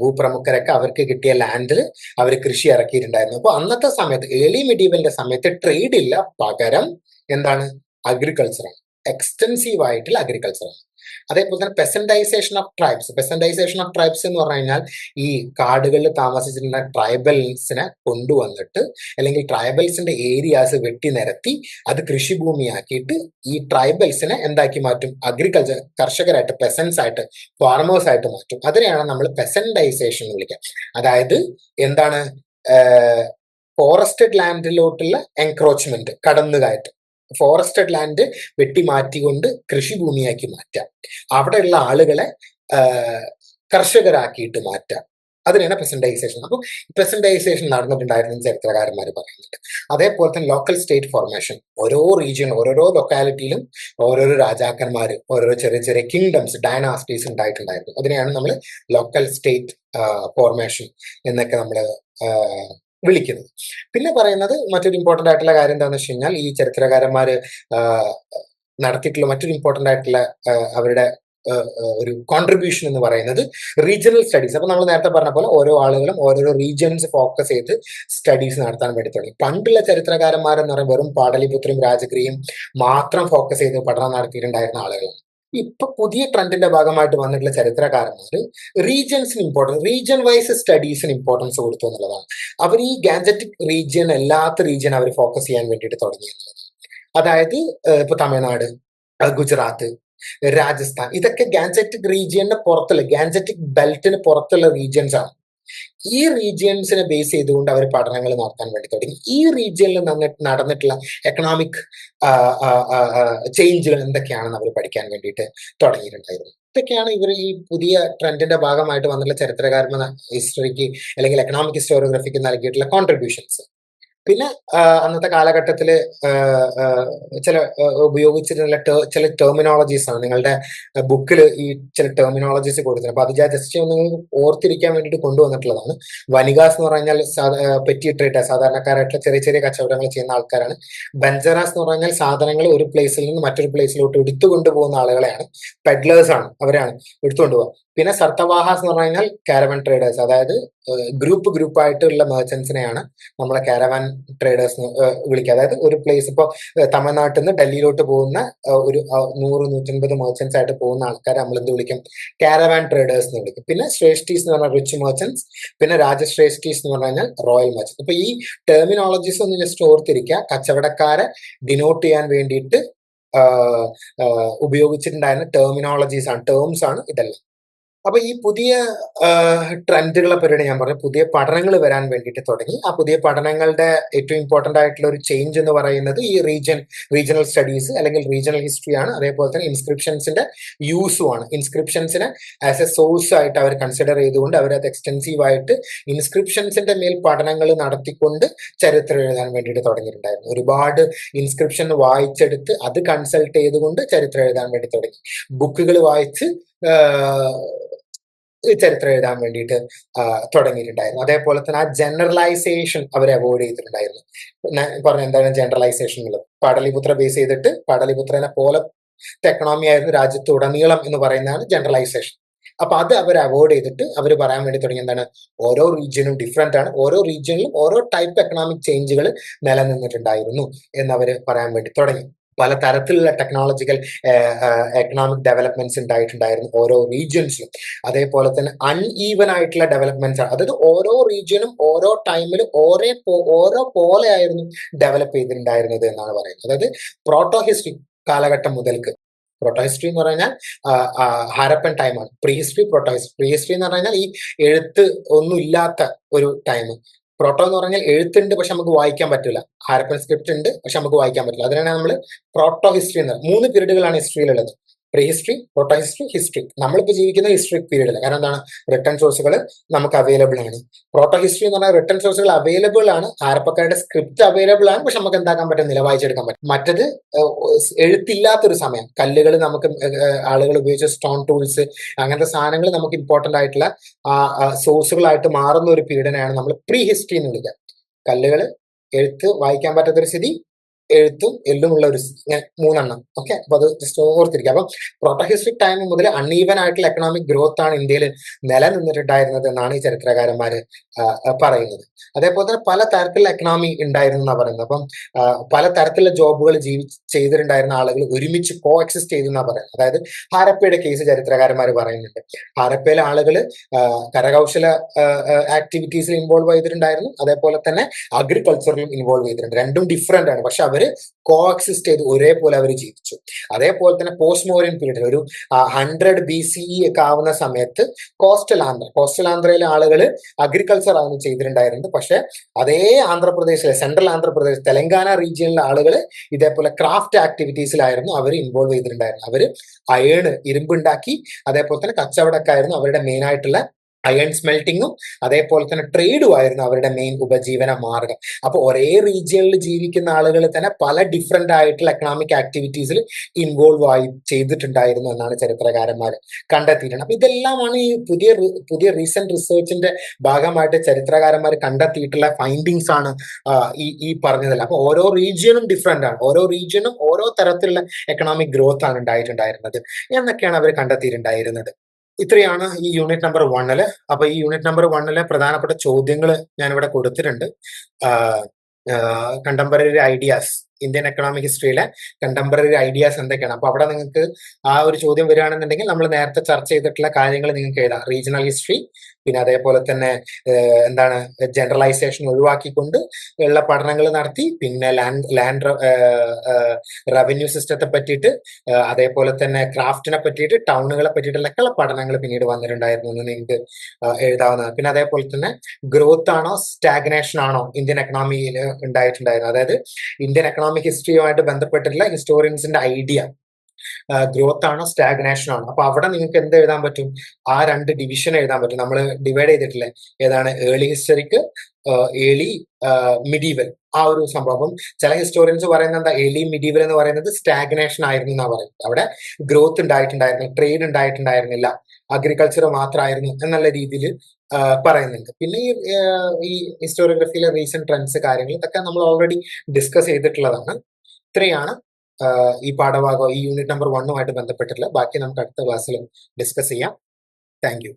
ഭൂപ്രമുഖരൊക്കെ അവർക്ക് കിട്ടിയ ലാൻഡിൽ അവർ കൃഷി ഇറക്കിയിട്ടുണ്ടായിരുന്നു. അപ്പൊ അന്നത്തെ സമയത്ത് ഏർലി മിഡീവലിന്റെ സമയത്ത് ട്രേഡ് ഇല്ല, പകരം എന്താണ് അഗ്രികൾച്ചറാണ്, എക്സ്റ്റെൻസീവ് ആയിട്ടുള്ള അഗ്രികൾച്ചറാണ്. അതേപോലെ തന്നെ പെസന്റൈസേഷൻ ഓഫ് ട്രൈബ്സ്. പെസന്റൈസേഷൻ ഓഫ് ട്രൈബ്സ് എന്ന് പറഞ്ഞു കഴിഞ്ഞാൽ ഈ കാടുകളിൽ താമസിച്ചിരുന്ന ട്രൈബൽസിനെ കൊണ്ടുവന്നിട്ട്, അല്ലെങ്കിൽ ട്രൈബൽസിന്റെ ഏരിയാസ് വെട്ടി നിരത്തി അത് കൃഷിഭൂമിയാക്കിയിട്ട് ഈ ട്രൈബൽസിനെ എന്താക്കി മാറ്റും, അഗ്രികൾച്ചർ കർഷകരായിട്ട്, പെസൻസ് ആയിട്ട്, ഫാർമേഴ്സ് ആയിട്ട് മാറ്റും. അതിനെയാണ് നമ്മൾ പെസന്റൈസേഷൻ എന്ന് വിളിക്കുക. അതായത് എന്താണ്, ഫോറസ്റ്റഡ് ലാൻഡിലോട്ടുള്ള എൻക്രോച്ച്മെന്റ്, കടന്നുകയറ്റം. ഫോറസ്റ്റഡ് ലാൻഡ് വെട്ടി മാറ്റിക്കൊണ്ട് കൃഷിഭൂമിയാക്കി മാറ്റാം, അവിടെയുള്ള ആളുകളെ കർഷകരാക്കിയിട്ട് മാറ്റാം. അതിനാണ് പെസന്റൈസേഷൻ. അപ്പം പെസന്റൈസേഷൻ നടന്നിട്ടുണ്ടായിരുന്നു ചരിത്രകാരന്മാർ പറയുന്നുണ്ട്. അതേപോലെ തന്നെ ലോക്കൽ സ്റ്റേറ്റ് ഫോർമേഷൻ. ഓരോ റീജിയൻ, ഓരോരോ ലൊക്കാലിറ്റിയിലും ഓരോരോ രാജാക്കന്മാർ, ഓരോരോ ചെറിയ ചെറിയ കിങ്ഡംസ്, ഡൈനാസ്റ്റീസ് ഉണ്ടായിട്ടുണ്ടായിരുന്നു. അതിനെയാണ് നമ്മൾ ലോക്കൽ സ്റ്റേറ്റ് ഫോർമേഷൻ എന്നൊക്കെ നമ്മൾ വിളിക്കുന്നത്. പിന്നെ പറയുന്നത് മറ്റൊരു ഇമ്പോർട്ടന്റ് ആയിട്ടുള്ള കാര്യം എന്താണെന്ന് വെച്ച് കഴിഞ്ഞാൽ, ഈ ചരിത്രകാരന്മാര് നടത്തിയിട്ടുള്ള മറ്റൊരു ഇമ്പോർട്ടന്റ് ആയിട്ടുള്ള അവരുടെ ഒരു കോൺട്രിബ്യൂഷൻ എന്ന് പറയുന്നത് റീജിയണൽ സ്റ്റഡീസ്. അപ്പൊ നമ്മൾ നേരത്തെ പറഞ്ഞ പോലെ ഓരോ ആളുകളും ഓരോരോ റീജിയൻസ് ഫോക്കസ് ചെയ്ത് സ്റ്റഡീസ് നടത്താൻ വേണ്ടി തുടങ്ങി. പണ്ടുള്ള ചരിത്രകാരന്മാരെന്ന് പറയുമ്പോൾ വെറും പാടലിപുത്രയും രാജഗിരിയും മാത്രം ഫോക്കസ് ചെയ്ത് പഠനം നടത്തിയിട്ടുണ്ടായിരുന്ന ആളുകളാണ്. ഇപ്പൊ പുതിയ ട്രെൻഡിന്റെ ഭാഗമായിട്ട് വന്നിട്ടുള്ള ചരിത്രകാരന്മാർ റീജിയൻസിന് ഇമ്പോർട്ടൻസ്, റീജിയൻ വൈസ് സ്റ്റഡീസിന് ഇമ്പോർട്ടൻസ് കൊടുത്തു എന്നുള്ളതാണ്. അവർ ഈ ഗാൻജറ്റിക് റീജിയൻ അല്ലാത്ത റീജിയൻ അവർ ഫോക്കസ് ചെയ്യാൻ വേണ്ടിയിട്ട് തുടങ്ങി എന്നുള്ളതാണ്. അതായത് ഇപ്പൊ തമിഴ്നാട്, ഗുജറാത്ത്, രാജസ്ഥാൻ, ഇതൊക്കെ ഗാൻജറ്റിക് റീജിയന്റെ പുറത്തുള്ള, ഗാൻജറ്റിക് ബെൽറ്റിന് പുറത്തുള്ള റീജിയൻസ് ആണ്. ഈ റീജിയൻസിനെ ബേസ് ചെയ്തുകൊണ്ട് അവർ പഠനങ്ങൾ നടത്താൻ വേണ്ടി തുടങ്ങി. ഈ റീജിയനിൽ നടന്നിട്ടുള്ള എക്കണോമിക് ചേഞ്ചുകൾ എന്തൊക്കെയാണെന്ന് അവർ പഠിക്കാൻ വേണ്ടിയിട്ട് തുടങ്ങിയിട്ടുണ്ടായിരുന്നു. ഇതൊക്കെയാണ് ഇവർ ഈ പുതിയ ട്രെൻഡിന്റെ ഭാഗമായിട്ട് വന്നിട്ടുള്ള ചരിത്രകാരന്മാർ ഹിസ്റ്ററിക്ക് അല്ലെങ്കിൽ എക്കണോമിക് ഹിസ്റ്റോറിയോഗ്രഫിക്ക് നൽകിയിട്ടുള്ള കോൺട്രിബ്യൂഷൻസ്. പിന്നെ അന്നത്തെ കാലഘട്ടത്തിൽ ചില ഉപയോഗിച്ചിരുന്ന ചില ടെർമിനോളജീസ് ആണ് നിങ്ങളുടെ ബുക്കിൽ ഈ ചില ടെർമിനോളജീസ് കൊടുത്തിട്ടുണ്ട്. അപ്പൊ അത് ജസ്റ്റ് ഒന്ന് ഓർത്തിരിക്കാൻ വേണ്ടിയിട്ട് കൊണ്ടുവന്നിട്ടുള്ളതാണ്. വനികാസ് എന്ന് പറഞ്ഞാൽ പെറ്റി ട്രേഡേഴ്സ്, സാധാരണക്കാരായിട്ടുള്ള ചെറിയ ചെറിയ കച്ചവടങ്ങൾ ചെയ്യുന്ന ആൾക്കാരാണ്. ബഞ്ചറാസ് എന്ന് പറഞ്ഞാൽ സാധനങ്ങൾ ഒരു പ്ലേസിൽ നിന്ന് മറ്റൊരു പ്ലേസിലോട്ട് എടുത്തു കൊണ്ടുപോകുന്ന ആളുകളെയാണ്. പെഡ്ലേഴ്സ് ആണ്, അവരാണ് എടുത്തുകൊണ്ടുപോകുക. പിന്നെ സർത്തവാഹാസ് എന്ന് പറഞ്ഞു കഴിഞ്ഞാൽ കാരവൻ ട്രേഡേഴ്സ്, അതായത് ഗ്രൂപ്പ് ആയിട്ടുള്ള മെർച്ചൻസിനെയാണ് നമ്മളെ കാരവാൻ ട്രേഡേഴ്സ് വിളിക്കുക. അതായത് ഒരു പ്ലേസ്, ഇപ്പോൾ തമിഴ്നാട്ടിൽ നിന്ന് ഡൽഹിയിലോട്ട് പോകുന്ന ഒരു 100-150 മെർച്ചൻസ് ആയിട്ട് പോകുന്ന ആൾക്കാരെ നമ്മൾ എന്ത് വിളിക്കും, കാരവാൻ ട്രേഡേഴ്സ് എന്ന് വിളിക്കും. പിന്നെ ശ്രേഷ്ഠീസ് എന്ന് പറഞ്ഞാൽ റിച്ച് മെർച്ചൻസ്, പിന്നെ രാജശ്രേഷ്ഠീസ് എന്ന് പറഞ്ഞു കഴിഞ്ഞാൽ റോയൽ മെർച്ചൻസ്. അപ്പൊ ഈ ടെർമിനോളജീസ് ഒന്ന് ജസ്റ്റ് ഓർത്തിരിക്കുക. കച്ചവടക്കാരെ ഡിനോട്ട് ചെയ്യാൻ വേണ്ടിയിട്ട് ഉപയോഗിച്ചിട്ടുണ്ടായിരുന്ന ടെർമിനോളജീസ് ആണ്, ടേംസ് ആണ് ഇതെല്ലാം. അപ്പൊ ഈ പുതിയ ട്രെൻഡുകളെ പറ്റിയാണ് ഞാൻ പറഞ്ഞു. പുതിയ പഠനങ്ങൾ വരാൻ വേണ്ടിയിട്ട് തുടങ്ങി. ആ പുതിയ പഠനങ്ങളുടെ ഏറ്റവും ഇമ്പോർട്ടന്റ് ആയിട്ടുള്ള ഒരു ചേഞ്ച് എന്ന് പറയുന്നത് ഈ റീജിയണൽ സ്റ്റഡീസ് അല്ലെങ്കിൽ റീജിയണൽ ഹിസ്റ്ററി ആണ്. അതേപോലെ തന്നെ ഇൻസ്ക്രിപ്ഷൻസിന്റെ യൂസും ആണ്. ഇൻസ്ക്രിപ്ഷൻസിനെ ആസ് എ സോഴ്സ് ആയിട്ട് അവർ കൺസിഡർ ചെയ്തുകൊണ്ട് അവരത് എക്സ്റ്റെൻസീവ് ആയിട്ട് ഇൻസ്ക്രിപ്ഷൻസിന്റെ മേൽ പഠനങ്ങൾ നടത്തിക്കൊണ്ട് ചരിത്രം എഴുതാൻ വേണ്ടിയിട്ട് തുടങ്ങിയിട്ടുണ്ടായിരുന്നു. ഒരുപാട് ഇൻസ്ക്രിപ്ഷൻ വായിച്ചെടുത്ത് അത് കൺസൾട്ട് ചെയ്തുകൊണ്ട് ചരിത്രം എഴുതാൻ വേണ്ടി തുടങ്ങി. ബുക്കുകൾ വായിച്ച് ചരിത്രം എഴുതാൻ വേണ്ടിയിട്ട് തുടങ്ങിയിട്ടുണ്ടായിരുന്നു. അതേപോലെ തന്നെ ആ ജനറലൈസേഷൻ അവർ അവോയ്ഡ് ചെയ്തിട്ടുണ്ടായിരുന്നു. പറഞ്ഞ എന്താണ് ജനറലൈസേഷൻ എന്നുള്ളത്? പാടലിപുത്ര ബേസ് ചെയ്തിട്ട് പാടലിപുത്രനെ പോലെ എക്കണോമി ആയിരുന്നു രാജ്യത്ത് ഉടനീളം എന്ന് പറയുന്നതാണ് ജനറലൈസേഷൻ. അപ്പൊ അത് അവർ അവോയ്ഡ് ചെയ്തിട്ട് അവർ പറയാൻ വേണ്ടി തുടങ്ങി എന്താണ്, ഓരോ റീജിയനും ഡിഫറെന്റ് ആണ്, ഓരോ റീജിയനിലും ഓരോ ടൈപ്പ് എക്കണോമിക് ചേഞ്ചുകൾ നിലനിന്നിട്ടുണ്ടായിരുന്നു എന്നവർ പറയാൻ വേണ്ടി തുടങ്ങി. പല തരത്തിലുള്ള ടെക്നോളജിക്കൽ എക്കണോമിക് ഡെവലപ്മെന്റ്സ് ഉണ്ടായിട്ടുണ്ടായിരുന്നു ഓരോ റീജിയൻസിലും. അതേപോലെ തന്നെ അൺഈവൻ ആയിട്ടുള്ള ഡെവലപ്മെന്റ്സ് ആണ്. അതായത് ഓരോ റീജിയനും ഓരോ ടൈമിലും ഓരോ പോലെ ആയിരുന്നു ഡെവലപ്പ് ചെയ്തിട്ടുണ്ടായിരുന്നത് എന്നാണ് പറയുന്നത്. അതായത് പ്രോട്ടോ ഹിസ്റ്ററി കാലഘട്ടം മുതൽക്ക്, പ്രോട്ടോ ഹിസ്റ്ററി എന്ന് പറഞ്ഞാൽ ഹാരപ്പൻ ടൈമാണ്. Pre history, proto history. Pre history എന്ന് പറഞ്ഞാൽ ഈ എഴുത്ത് ഒന്നും ഇല്ലാത്ത ഒരു ടൈം. പ്രോട്ടോ എന്ന് പറഞ്ഞാൽ എഴുത്തുണ്ട് പക്ഷെ നമുക്ക് വായിക്കാൻ പറ്റില്ല. ഹാരപ്പൻ സ്ക്രിപ്റ്റ് ഉണ്ട് പക്ഷെ നമുക്ക് വായിക്കാൻ പറ്റില്ല. അതിനാണ് നമ്മൾ പ്രോട്ടോ ഹിസ്റ്ററി എന്ന് പറയുന്നത്. 3 പീരീഡുകളാണ് ഹിസ്റ്ററിയിലുള്ളത്. Pre history, proto history, history. നമ്മളിപ്പോൾ ജീവിക്കുന്ന ഹിസ്റ്ററിക് പീരീഡിൽ, കാരണം എന്താണ്, റിട്ടേൺ സോഴ്സുകൾ നമുക്ക് അവൈലബിൾ ആണ്. പ്രോട്ടോ ഹിസ്റ്ററി എന്ന് പറഞ്ഞാൽ റിട്ടേൺ സോഴ്സുകൾ അവൈലബിൾ ആണ്, ഹാരപ്പക്കാരുടെ സ്ക്രിപ്റ്റ് അവൈലബിൾ ആണ്, പക്ഷെ നമുക്ക് എന്താക്കാൻ പറ്റുന്നില്ല, വായിച്ചെടുക്കാൻ പറ്റും. മറ്റത് എഴുത്തില്ലാത്തൊരു സമയം, കല്ലുകൾ നമുക്ക് ആളുകൾ ഉപയോഗിച്ച സ്റ്റോൺ ടൂൾസ്, അങ്ങനത്തെ സാധനങ്ങൾ നമുക്ക് ഇമ്പോർട്ടന്റ് ആയിട്ടുള്ള സോഴ്സുകളായിട്ട് മാറുന്ന ഒരു പീരീഡിനെയാണ് നമ്മൾ പ്രീ ഹിസ്റ്ററി എന്ന് വിളിക്കുക. കല്ലുകൾ, എഴുത്ത് വായിക്കാൻ പറ്റാത്തൊരു സ്ഥിതി, എഴുത്തും എല്ലുമുള്ള ഒരു മൂന്നെണ്ണം. ഓക്കെ, അപ്പൊ അത് ജസ്റ്റ് ഓർത്തിരിക്കുക. അപ്പം പ്രോട്ടോഹിസ്റ്ററിക് ടൈം മുതൽ അൺഈവൻ ആയിട്ടുള്ള എക്കണോമിക് ഗ്രോത്ത് ആണ് ഇന്ത്യയിൽ നിലനിന്നിട്ടുണ്ടായിരുന്നത് എന്നാണ് ഈ ചരിത്രകാരന്മാര് പറയുന്നത്. അതേപോലെ തന്നെ പല തരത്തിലുള്ള എക്കണോമി ഉണ്ടായിരുന്നു എന്നാണ് പറയുന്നത്. അപ്പം പല തരത്തിലുള്ള ജോബുകൾ ചെയ്തിട്ടുണ്ടായിരുന്ന ആളുകൾ ഒരുമിച്ച് കോ എക്സിസ്റ്റ് ചെയ്തു എന്നാണ് പറയുന്നത്. അതായത് ഹാരപ്പയുടെ കേസ് ചരിത്രകാരന്മാർ പറയുന്നുണ്ട്. ഹാരപ്പയിലെ ആളുകൾ കരകൗശല ആക്ടിവിറ്റീസിൽ ഇൻവോൾവ് ചെയ്തിട്ടുണ്ടായിരുന്നു, അതേപോലെ തന്നെ അഗ്രികൾച്ചറിലും ഇൻവോൾവ് ചെയ്തിട്ടുണ്ട്. രണ്ടും ഡിഫറെന്റ് ആണ്, പക്ഷെ അവര് കോ എക്സിസ്റ്റ് ചെയ്ത് ഒരേപോലെ അവർ ജീവിച്ചു. അതേപോലെ തന്നെ പോസ്റ്റ് മോറിയൻ പീരീഡിൽ ഒരു 100 BCE ഒക്കെ ആവുന്ന സമയത്ത് കോസ്റ്റൽ ആന്ധ്രയിലെ ആളുകൾ അഗ്രികൾച്ചർ ആണ് ചെയ്തിട്ടുണ്ടായിരുന്നത്. പക്ഷെ അതേ ആന്ധ്രാപ്രദേശിലെ, സെൻട്രൽ ആന്ധ്രാപ്രദേശ്, തെലങ്കാന റീജിയനിലെ ആളുകൾ ഇതേപോലെ ക്രാഫ്റ്റ് ആക്ടിവിറ്റീസിലായിരുന്നു അവർ ഇൻവോൾവ് ചെയ്തിട്ടുണ്ടായിരുന്നത്. അവര് ഇരുമ്പുണ്ടാക്കി, അതേപോലെ തന്നെ കച്ചവടക്കായിരുന്നു അവരുടെ മെയിൻ ആയിട്ടുള്ള അയൺ സ്മെൽറ്റിങ്ങും അതേപോലെ തന്നെ ട്രേഡും ആയിരുന്നു അവരുടെ മെയിൻ ഉപജീവന മാർഗം. അപ്പൊ ഒരേ റീജിയനിൽ ജീവിക്കുന്ന ആളുകൾ തന്നെ പല ഡിഫറെന്റ് ആയിട്ടുള്ള എക്കണോമിക് ആക്ടിവിറ്റീസിൽ ഇൻവോൾവ് ചെയ്തിട്ടുണ്ടായിരുന്നു എന്നാണ് ചരിത്രകാരന്മാർ കണ്ടെത്തിയിട്ടുണ്ട്. അപ്പൊ ഇതെല്ലാമാണ് ഈ പുതിയ റീസെന്റ് റിസർച്ചിന്റെ ഭാഗമായിട്ട് ചരിത്രകാരന്മാർ കണ്ടെത്തിയിട്ടുള്ള ഫൈൻഡിങ്സ് ആണ് ഈ പറഞ്ഞതല്ല. അപ്പൊ ഓരോ റീജിയനും ഡിഫറെന്റ് ആണ്, ഓരോ റീജിയനും ഓരോ തരത്തിലുള്ള എക്കണോമിക് ഗ്രോത്ത് ആണ് ഉണ്ടായിട്ടുണ്ടായിരുന്നത് എന്നൊക്കെയാണ് അവർ കണ്ടെത്തിയിട്ടുണ്ടായിരുന്നത്. ഇത്രയാണ് ഈ യൂണിറ്റ് നമ്പർ 1. അപ്പൊ ഈ യൂണിറ്റ് നമ്പർ 1 പ്രധാനപ്പെട്ട ചോദ്യങ്ങൾ ഞാനിവിടെ കൊടുത്തിട്ടുണ്ട്. കണ്ടംപററി ഐഡിയാസ്, ഇന്ത്യൻ എക്കണോമിക് ഹിസ്റ്ററിയിലെ കണ്ടംപററി ഐഡിയാസ് എന്തൊക്കെയാണ്. അപ്പൊ അവിടെ നിങ്ങൾക്ക് ആ ഒരു ചോദ്യം വരികയാണെന്നുണ്ടെങ്കിൽ നമ്മൾ നേരത്തെ ചർച്ച ചെയ്തിട്ടുള്ള കാര്യങ്ങൾ നിങ്ങൾക്ക് എഴുതാം. റീജിയണൽ ഹിസ്റ്ററി, പിന്നെ അതേപോലെ തന്നെ എന്താണ് ജനറലൈസേഷൻ ഒഴിവാക്കിക്കൊണ്ട് ഉള്ള പഠനങ്ങൾ നടത്തി, പിന്നെ ലാൻഡ് റവന്യൂ സിസ്റ്റത്തെ പറ്റിയിട്ട്, അതേപോലെ തന്നെ ക്രാഫ്റ്റിനെ പറ്റിയിട്ട്, ടൗണുകളെ പറ്റിയിട്ടുള്ള പഠനങ്ങൾ പിന്നീട് വന്നിട്ടുണ്ടായിരുന്നു എന്ന് നിങ്ങൾക്ക് എഴുതാവുന്നതാണ്. പിന്നെ അതേപോലെ തന്നെ ഗ്രോത്ത് ആണോ സ്റ്റാഗ്നേഷൻ ആണോ ഇന്ത്യൻ എക്കണോമിയിൽ ഉണ്ടായിട്ടുണ്ടായിരുന്നത്, അതായത് ഇന്ത്യൻ എക്കണോമിക് ഹിസ്റ്ററിയുമായിട്ട് ബന്ധപ്പെട്ടിട്ടുള്ള ഹിസ്റ്റോറിയൻസിന്റെ ഐഡിയ ഗ്രോത്ത് ആണോ സ്റ്റാഗ്നേഷൻ ആണോ. അപ്പൊ അവിടെ നിങ്ങൾക്ക് എന്ത് എഴുതാൻ പറ്റും, ആ 2 ഡിവിഷൻ എഴുതാൻ പറ്റും. നമ്മൾ ഡിവൈഡ് ചെയ്തിട്ടില്ലേ, ഏതാണ് ഏർലി ഹിസ്റ്ററിക്ക്, ഏർലി മിഡീവൽ, ആ ഒരു സംഭവം. അപ്പം ചില ഹിസ്റ്റോറിയൻസ് പറയുന്നത് എന്താ, ഏർലി മിഡീവൽ എന്ന് പറയുന്നത് സ്റ്റാഗ്നേഷൻ ആയിരുന്നു എന്നാ പറയുന്നത്. അവിടെ ഗ്രോത്ത് ഉണ്ടായിട്ടുണ്ടായിരുന്നു, ട്രേഡ് ഉണ്ടായിട്ടുണ്ടായിരുന്നില്ല, അഗ്രികൾച്ചർ മാത്രമായിരുന്നു എന്നുള്ള രീതിയിൽ പറയുന്നുണ്ട്. പിന്നെ ഈ ഹിസ്റ്റോറിയോഗ്രഫിയിലെ റീസെന്റ് ട്രെൻഡ്സ്, കാര്യങ്ങൾ ഇതൊക്കെ നമ്മൾ ഓൾറെഡി ഡിസ്കസ് ചെയ്തിട്ടുള്ളതാണ്. ഇത്രയാണ് ഈ പാഠഭാഗം, ഈ യൂണിറ്റ് നമ്പർ 1 ബന്ധപ്പെട്ടിട്ടുള്ള. ബാക്കി നമുക്ക് അടുത്ത ക്ലാസ്സിൽ ഡിസ്കസ് ചെയ്യാം. Thank you.